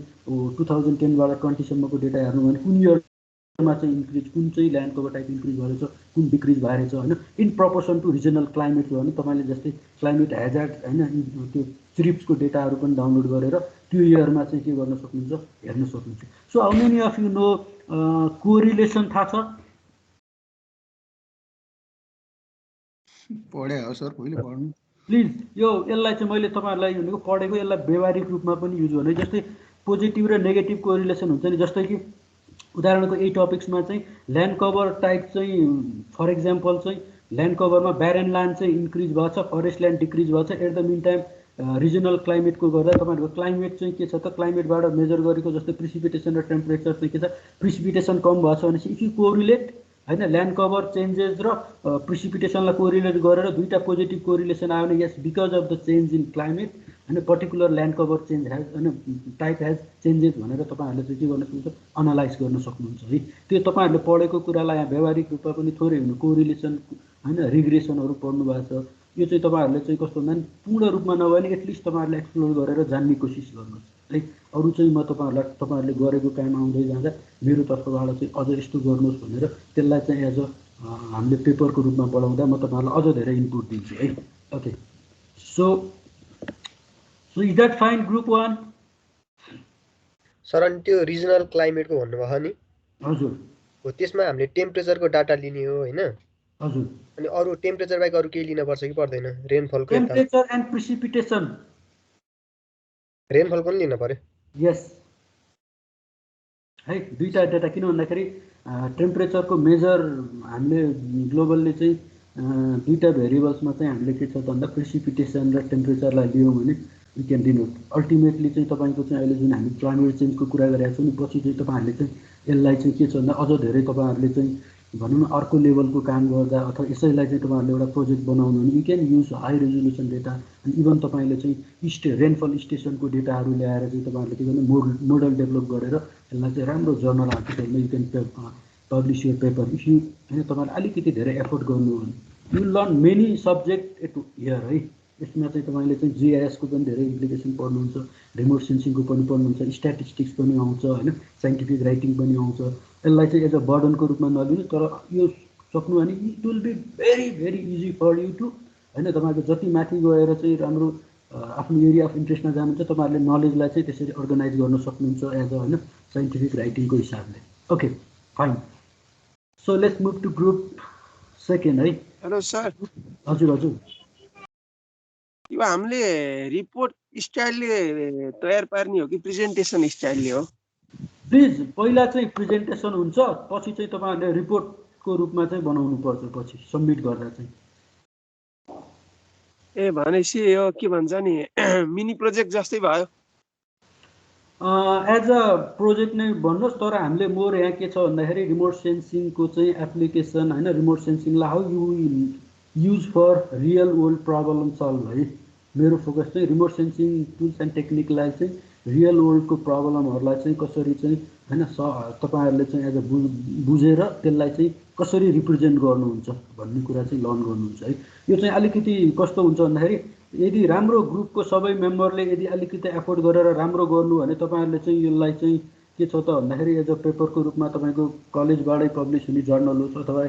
2010बाट 20सम्मको डेटा हेर्नु भने कुन इयरमा चाहिँ इन्क्रिज, कुन चाहिँ ल्यान्ड कभर टाइप इन्क्रिज भएर छ, कुन डिक्रिज भएर छ होइन, in proportion to regional climate हो भने तपाईँले जस्तै क्लाइमेट हेजार्ड होइन त्यो ट्रिप्सको डेटाहरू पनि डाउनलोड गरेर त्यो इयरमा चाहिँ के गर्न सक्नुहुन्छ, हेर्न सक्नुहुन्छ। So how many of you no correlation थाहा छ? पढे हो सर, पहिले पढ्नु प्लिज। यो यसलाई चाहिँ मैले तपाईँहरूलाई भनेको पढेको, यसलाई व्यवहारिक रूपमा पनि युज गर्ने। जस्तै पोजिटिभ र नेगेटिभ कोरिलेसन हुन्छ नि, जस्तै कि उदाहरणको यही टपिक्समा चाहिँ ल्यान्ड कभर टाइप चाहिँ फर इक्जाम्पल चाहिँ ल्यान्ड कभरमा ब्यारेन ल्यान्ड चाहिँ इन्क्रिज भएको छ, फरेस्ट ल्यान्ड डिक्रिज भएको छ। At the mean time regional क्लाइमेटको गर्दा तपाईँहरूको क्लाइमेट चाहिँ के छ त, क्लाइमेटबाट मेजर गरेको जस्तै प्रिसिपिटेसन र टेम्परेचर चाहिँ के छ, प्रिसिपिटेसन कम भएको छ भनेपछि इफ यु कोरिलेट होइन ल्यान्ड कभर चेन्जेस र प्रिसिपिटेसनलाई कोरिलेट गरेर दुईवटा पोजिटिभ कोरिलेसन आयो भने yes because of the change in climate होइन particular land cover change has होइन टाइप हेज चेन्जेस भनेर तपाईँहरूले चाहिँ के गर्न सक्नुहुन्छ, अनलाइज गर्न सक्नुहुन्छ है। त्यो तपाईँहरूले पढेको कुरालाई यहाँ व्यवहारिक रूपमा पनि थोरै हुनु कोरिलेसन होइन रिग्रेसनहरू पढ्नु भएको छ। यो चाहिँ तपाईँहरूले चाहिँ कस्तो भन्दा नि पूर्ण रूपमा नभए पनि एटलिस्ट तपाईँहरूले एक्सप्लोर गरेर जान्ने कोसिस गर्नुहोस् है। अरू चाहिँ म तपाईँहरूले गरेको काम आउँदै जाँदा मेरो तर्फबाट चाहिँ अझ यस्तो गर्नुहोस् भनेर त्यसलाई चाहिँ एज अ हामीले पेपरको रूपमा पढाउँदा म तपाईँहरूलाई अझ धेरै इनपुट दिन्छु है। Okay, so is that fine group 1? Sir अनि त्यो रिजनल क्लाइमेटको भन्नुभयो नि? हजुर हो, त्यसमा हामीले टेम्परेचरको डाटा लिने हो होइन? हजुर। अनि अरू टेम्परेचर बाहेक अरू केही लिन पर्छ कि पर्दैन? रेनफलको टेम्परेचर एन्ड प्रिसिपिटेसन, रेनफल पनि लिन पर्यो? यस है, दुईवटा डेटा। किन भन्दाखेरि टेम्परेचरको मेजर हामीले ग्लोबलले चाहिँ दुईवटा भेरिएबल्समा चाहिँ हामीले के छ त भन्दा प्रिसिपिटेसन र टेम्परेचरलाई लियौँ भने वी क्यान डिनोट अल्टिमेटली चाहिँ तपाईँको चाहिँ अहिले जुन हामी क्लाइमेट चेन्जको कुरा गरिरहेको छौँ नि, पछि चाहिँ तपाईँहरूले चाहिँ यसलाई चाहिँ के छ भन्दा अझ धेरै तपाईँहरूले चाहिँ भनौँ न अर्को लेभलको काम गर्दा अथवा यसैलाई चाहिँ तपाईँहरूले एउटा प्रोजेक्ट बनाउनु भने you can use high resolution data. अनि इभन तपाईँले चाहिँ रेनफल स्टेसनको डेटाहरू ल्याएर चाहिँ तपाईँहरूले के गर्नु मोडल डेभलप गरेर यसलाई चाहिँ राम्रो जर्नल आर्टिकलमा you can publish your paper if you होइन तपाईँले अलिकति धेरै एफोर्ट गर्नु हो भने you learn many subject at here है। यसमा चाहिँ तपाईँले चाहिँ जिआइएसको पनि धेरै इम्प्लिकेसन पढ्नुहुन्छ, रिमोट सेन्सिङको पनि पढ्नुहुन्छ, स्ट्याटिस्टिक्स पनि आउँछ होइन, साइन्टिफिक राइटिङ पनि आउँछ। यसलाई चाहिँ एज अ बर्डनको रूपमा नलिनु, तर यो सक्नु भने it will be very very easy for you to होइन। तपाईँको जति माथि गएर चाहिँ राम्रो आफ्नो एरिया अफ इन्ट्रेस्टमा जानुहुन्छ तपाईँहरूले नलेजलाई चाहिँ त्यसरी अर्गनाइज गर्न सक्नुहुन्छ एज अ होइन साइन्टिफिक राइटिङको हिसाबले। Okay fine, so let's move to group second है। Hello sir. हजुर हजुर। यो हामीले रिपोर्ट स्टाइलले तयार पार्ने हो कि प्रेजेन्टेसन स्टाइलले हो? प्लिज पहिला चाहिँ प्रेजेन्टेसन हुन्छ, पछि चाहिँ तपाईँहरूले रिपोर्टको रूपमा चाहिँ बनाउनु पर्छ पछि सबमिट गर्दा चाहिँ। ए भनेपछि यो के भन्छ नि मिनी प्रोजेक्ट जस्तै भयो? एज अ प्रोजेक्ट नै भन्नुहोस्, तर हामीले मोर यहाँ के छ भन्दाखेरि रिमोट सेन्सिङको चाहिँ एप्लिकेसन होइन, रिमोट सेन्सिङलाई how you use for real world problem solve है। मेरो फोकस चाहिँ रिमोट सेन्सिङ टुल्स एन्ड टेक्निकलाई चाहिँ रियल वर्ल्डको प्रब्लमहरूलाई चाहिँ कसरी चाहिँ होइन तपाईँहरूले चाहिँ एज अ बुझेर त्यसलाई चाहिँ कसरी रिप्रेजेन्ट गर्नुहुन्छ भन्ने कुरा चाहिँ लर्न गर्नुहुन्छ है। यो चाहिँ अलिकति कस्तो हुन्छ भन्दाखेरि यदि राम्रो ग्रुपको सबै मेम्बरले यदि अलिकति एफोर्ट गरेर राम्रो गर्नु भने तपाईँहरूले चाहिँ यसलाई चाहिँ के छ त भन्दाखेरि एज अ पेपरको रूपमा तपाईँको कलेजबाटै पब्लिस हुने जर्नल होस् अथवा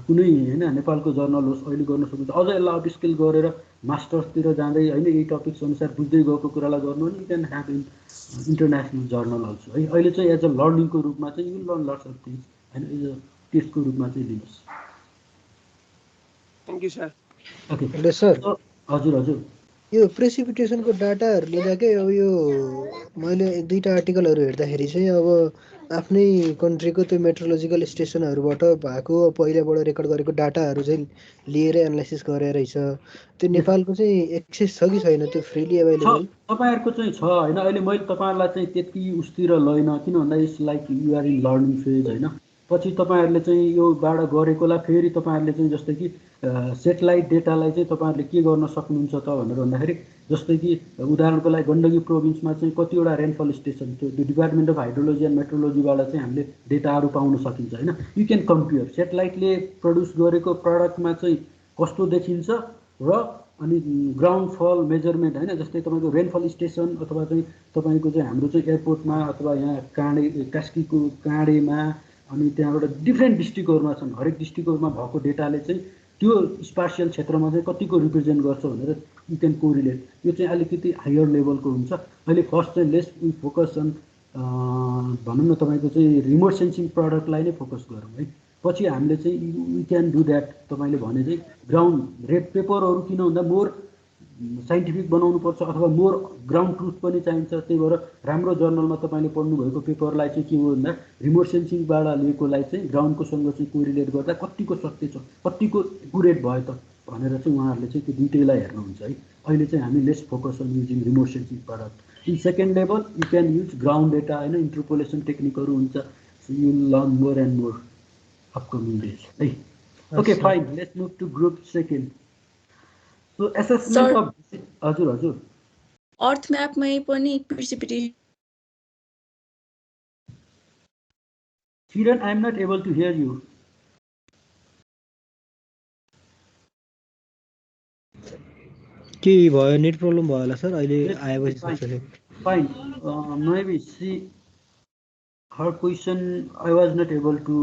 कुनै होइन नेपालको जर्नल होस् अहिले गर्न सक्नुहुन्छ। अझ यसलाई अपस्केल गरेर मास्टर्सतिर जाँदै होइन यही टपिक्स अनुसार बुझ्दै गएको कुरालाई गर्नु भने you can have in international journal also है। अहिले चाहिँ एज अ लर्निङको रूपमा चाहिँ you learn lots of things होइन, एज अ टेस्टको रूपमा चाहिँ लिनुहोस्। Thank you sir. Okay sir. हजुर हजुर। यो प्रेसिपिटेसनको डाटाहरू लिँदा के अब यो मैले दुईवटा आर्टिकलहरू हेर्दाखेरि चाहिँ अब आफ्नै कन्ट्रीको त्यो मेट्रोलोजिकल स्टेसनहरूबाट भएको पहिलाबाट रेकर्ड गरेको डाटाहरू चाहिँ लिएर एनालाइसिस गरेर रहेछ। त्यो नेपालको चाहिँ एक्सेस छ कि छैन, त्यो फ्रिली एभाइलेबल? तपाईँहरूको चाहिँ छ होइन। अहिले मैले तपाईँहरूलाई चाहिँ त्यति उसतिर लैन, किन भन्दा it's like you are in learning phase होइन। पछि तपाईँहरूले चाहिँ योबाट गरेकोलाई फेरि तपाईँहरूले चाहिँ जस्तै कि सेटेलाइट डेटालाई चाहिँ तपाईँहरूले के गर्न सक्नुहुन्छ त भनेर भन्दाखेरि जस्तै कि उदाहरणको लागि गण्डकी प्रोभिन्समा चाहिँ कतिवटा रेनफल स्टेसन थियो, त्यो डिपार्टमेन्ट अफ हाइड्रोलोजी एन्ड मेट्रोलोजीबाट चाहिँ हामीले डेटाहरू पाउन सकिन्छ होइन। यु क्यान कम्पेयर सेटेलाइटले प्रड्युस गरेको प्रडक्टमा चाहिँ कस्तो देखिन्छ र अनि ग्राउन्ड फल मेजरमेन्ट होइन, जस्तै तपाईँको रेनफल स्टेसन अथवा चाहिँ तपाईँको चाहिँ हाम्रो चाहिँ एयरपोर्टमा अथवा यहाँ कास्कीको काँडेमा अनि त्यहाँबाट डिफ्रेन्ट डिस्ट्रिक्टहरूमा छन्, हरेक डिस्ट्रिक्टहरूमा भएको डेटाले चाहिँ त्यो स्पासियल क्षेत्रमा चाहिँ कतिको रिप्रेजेन्ट गर्छ भनेर यु क्यान कोरिलेट। यो चाहिँ अलिकति हायर लेभलको हुन्छ। अहिले फर्स्ट चाहिँ लेस वी फोकस अन भनौँ न तपाईँको चाहिँ रिमोट सेन्सिङ प्रडक्टलाई नै फोकस गरौँ है। पछि हामीले चाहिँ वी क्यान डु द्याट। तपाईँले भने चाहिँ ग्राउन्ड रेड पेपरहरू किन भन्दा मोर साइन्टिफिक बनाउनुपर्छ अथवा मोर ग्राउन्ड ट्रुथ पनि चाहिन्छ। त्यही भएर राम्रो जर्नलमा तपाईँले पढ्नुभएको पेपरलाई चाहिँ के हो भन्दा रिमोट सेन्सिङबाट लिएकोलाई चाहिँ ग्राउन्डकोसँग चाहिँ कोरिलेट गर्दा कतिको सत्य छ, कतिको एकुरेट भयो त भनेर चाहिँ उहाँहरूले चाहिँ त्यो दुइटैलाई हेर्नुहुन्छ है। अहिले चाहिँ हामी less focus on using remote sensing product. In second level you can use ground data होइन, इन्टरपोलेसन टेक्निकहरू हुन्छ। You learn more and more upcoming days है। Okay fine, let's move to group second. So assessment of हजुर earth म्यापमै पनि precipitation Kiran, I am not able to hear you. के भयो, net problem भयो होला सर, अहिले आएपछि सक्छ। Fine. Maybe see her question, I was not able to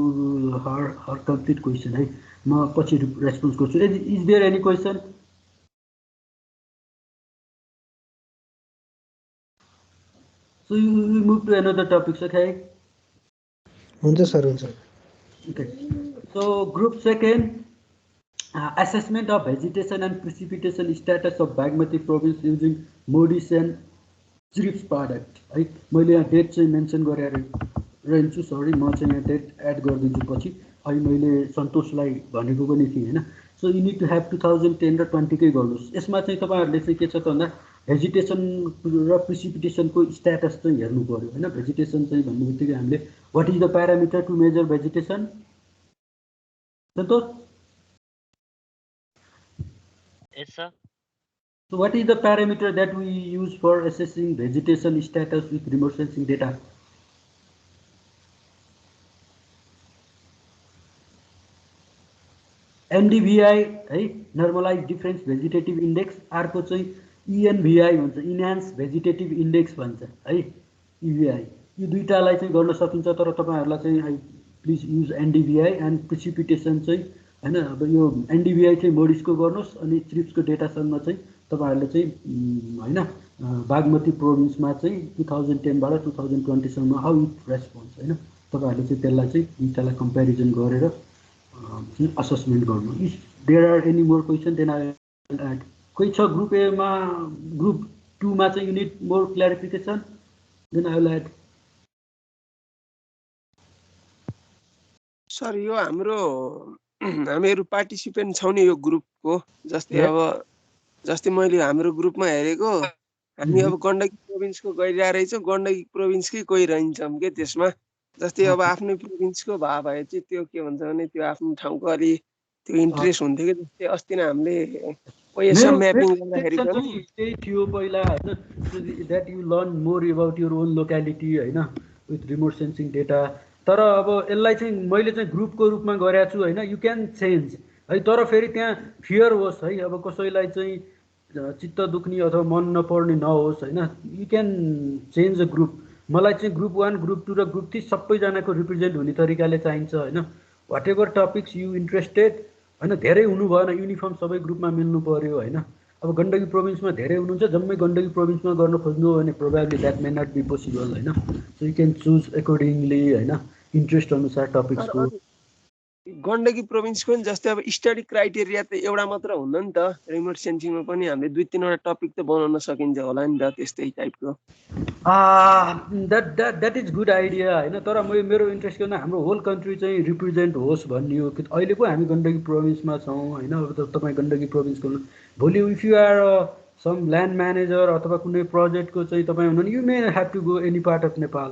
her complete question है। म पछि रेस्पोन्स गर्छु। Is there any question? So we move to another topic, okay? हुन्छ सर, हुन्छ। Okay. So group second, assessment of vegetation and precipitation status of Bagmati province using Moody's and CRIPS product. है मैले यहाँ date चाहिँ mention गरेर रहन्छु, sorry म चाहिँ यहाँ डेट एड गरिदिन्छु पछि। अहिले मैले सन्तोषलाई भनेको पनि थिएँ होइन। So you need to have 2010 र 20 कै गर्नुहोस्। यसमा चाहिँ तपाईँहरूले चाहिँ के छ त भन्दा भेजिटेसन र प्रिसिपिटेसनको स्ट्याटस चाहिँ हेर्नु पर्यो होइन। भेजिटेसन चाहिँ भन्ने बित्तिकै हामीले what is the parameter to measure vegetation Santosh? Yes, sir. So what is the parameter that we use for assessing vegetation status with remote sensing data? NDVI है, नर्मलाइज डिफरेन्स भेजिटेटिभ इन्डेक्स। अर्को चाहिँ ENVI भन्छ, enhance vegetative index भन्छ है, EVI। यो दुईटालाई चाहिँ गर्न सकिन्छ, तर तपाईँहरूलाई चाहिँ I please use NDVI and precipitation चाहिँ होइन। अब यो NDVI चाहिँ मोडिसको गर्नुहोस् अनि CRIPSको डेटासँग चाहिँ तपाईँहरूले चाहिँ होइन बागमती प्रोभिन्समा चाहिँ 2010बाट 2020सम्म हाउ इट रेस्पोन्स होइन, तपाईँहरूले चाहिँ त्यसलाई चाहिँ दुईटालाई कम्पेरिजन गरेर असेसमेन्ट गर्नु। If there are any more question then I will add. कोही छ ग्रुप एमा, ग्रुप 2 मा चाहिँ you need more clarification then I will add. Sir यो हामीहरू पार्टिसिपेन्ट छौँ नि यो ग्रुपको। जस्तै मैले हाम्रो ग्रुपमा हेरेको, हामी अब गण्डकी प्रोभिन्सको गइरहेको रहेछौँ, गण्डकी प्रोभिन्सकै कोही रहन्छौँ के त्यसमा। जस्तै अब आफ्नै प्रोभिन्सको भए चाहिँ त्यो के भन्छ भने त्यो आफ्नो ठाउँको अलि त्यो इन्ट्रेस्ट हुन्थ्यो कि। जस्तै अस्ति नै हामीले ओएसएम म्यापिङ गर्दाखेरि पनि त्यही थियो पहिला होइन, that you learn more about your own locality होइन विथ रिमोट सेन्सिङ डेटा। तर अब यसलाई चाहिँ मैले चाहिँ ग्रुपको रूपमा गरेको छु होइन। यु क्यान चेन्ज है, तर फेरि त्यहाँ फियर होस् है, अब कसैलाई चाहिँ चित्त दुख्ने अथवा मन नपर्ने नहोस् होइन। You can change a group. मलाई चाहिँ ग्रुप 1, ग्रुप 2 र ग्रुप 3 सबैजनाको रिप्रेजेन्ट हुने तरिकाले चाहिन्छ होइन। Whatever topics you interested होइन, धेरै हुनु भएन, युनिफर्म सबै ग्रुपमा मिल्नु पर्यो होइन। अब गण्डकी प्रोभिन्समा धेरै हुनुहुन्छ, जम्मै गण्डकी प्रोभिन्समा गर्न खोज्नु हो भने probably that may not be possible होइन। So you can choose accordingly होइन, इन्ट्रेस्ट अनुसार टपिक्सको। गण्डकी प्रोभिन्सको पनि जस्तै अब स्टडी क्राइटेरिया त एउटा मात्र हुन्न नि त। रिमोट सेन्सिङमा पनि हामीले 2-3वटा टपिक त बनाउन सकिन्छ होला नि त, त्यस्तै टाइपको। द्याट इज गुड आइडिया होइन। तर मेरो इन्ट्रेस्ट गर्न हाम्रो होल कन्ट्री चाहिँ रिप्रेजेन्ट होस् भन्ने हो कि अहिले पो हामी गण्डकी प्रोभिन्समा छौँ होइन। अब तपाईँ गण्डकी प्रोभिन्सको भोलि if you are some land manager अथवा कुनै प्रोजेक्टको चाहिँ तपाईँ हुनुहुन्छ, you may have to go any part of Nepal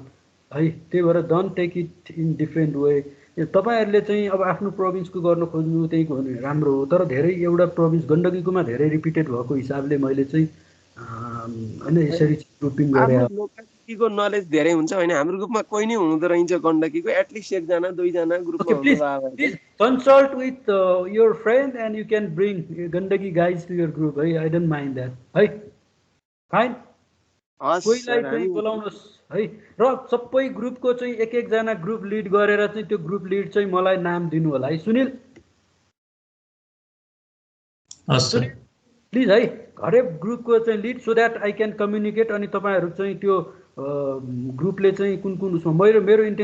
है। त्यही भएर don't take it in different way. तपाईहरुले चाहिँ अब आफ्नो प्रोभिन्सको गर्न खोज्नु त्यही गर्नु राम्रो हो, तर धेरै एउटा प्रोभिन्स गण्डकीकोमा धेरै रिपिटेड भएको हिसाबले मैले चाहिँ हैन यसरी ग्रुपिङ गरे। आफ्नो लोकालिटीको नलेज धेरै हुन्छ हैन, हाम्रो ग्रुपमा कोही नै हुँदो रहेछ गण्डकीको, एटलिस्ट एकजना दुईजना ग्रुपमा Okay, please consult with your friend and you can bring Gandaki guys to your group. I don't mind that. है फाइन कोहीलाई चाहिँ बोलाउनुहोस् है, र सबै ग्रुपको चाहिँ एक एकजना ग्रुप लिड गरेर चाहिँ त्यो ग्रुप लिड चाहिँ मलाई नाम दिनु होला है सुनिल। प्लिज है हरेक ग्रुपको चाहिँ lead so that I can communicate. अनि तपाईहरु चाहिँ त्यो ग्रुपले चाहिँ कुन कुन उसमा मेरो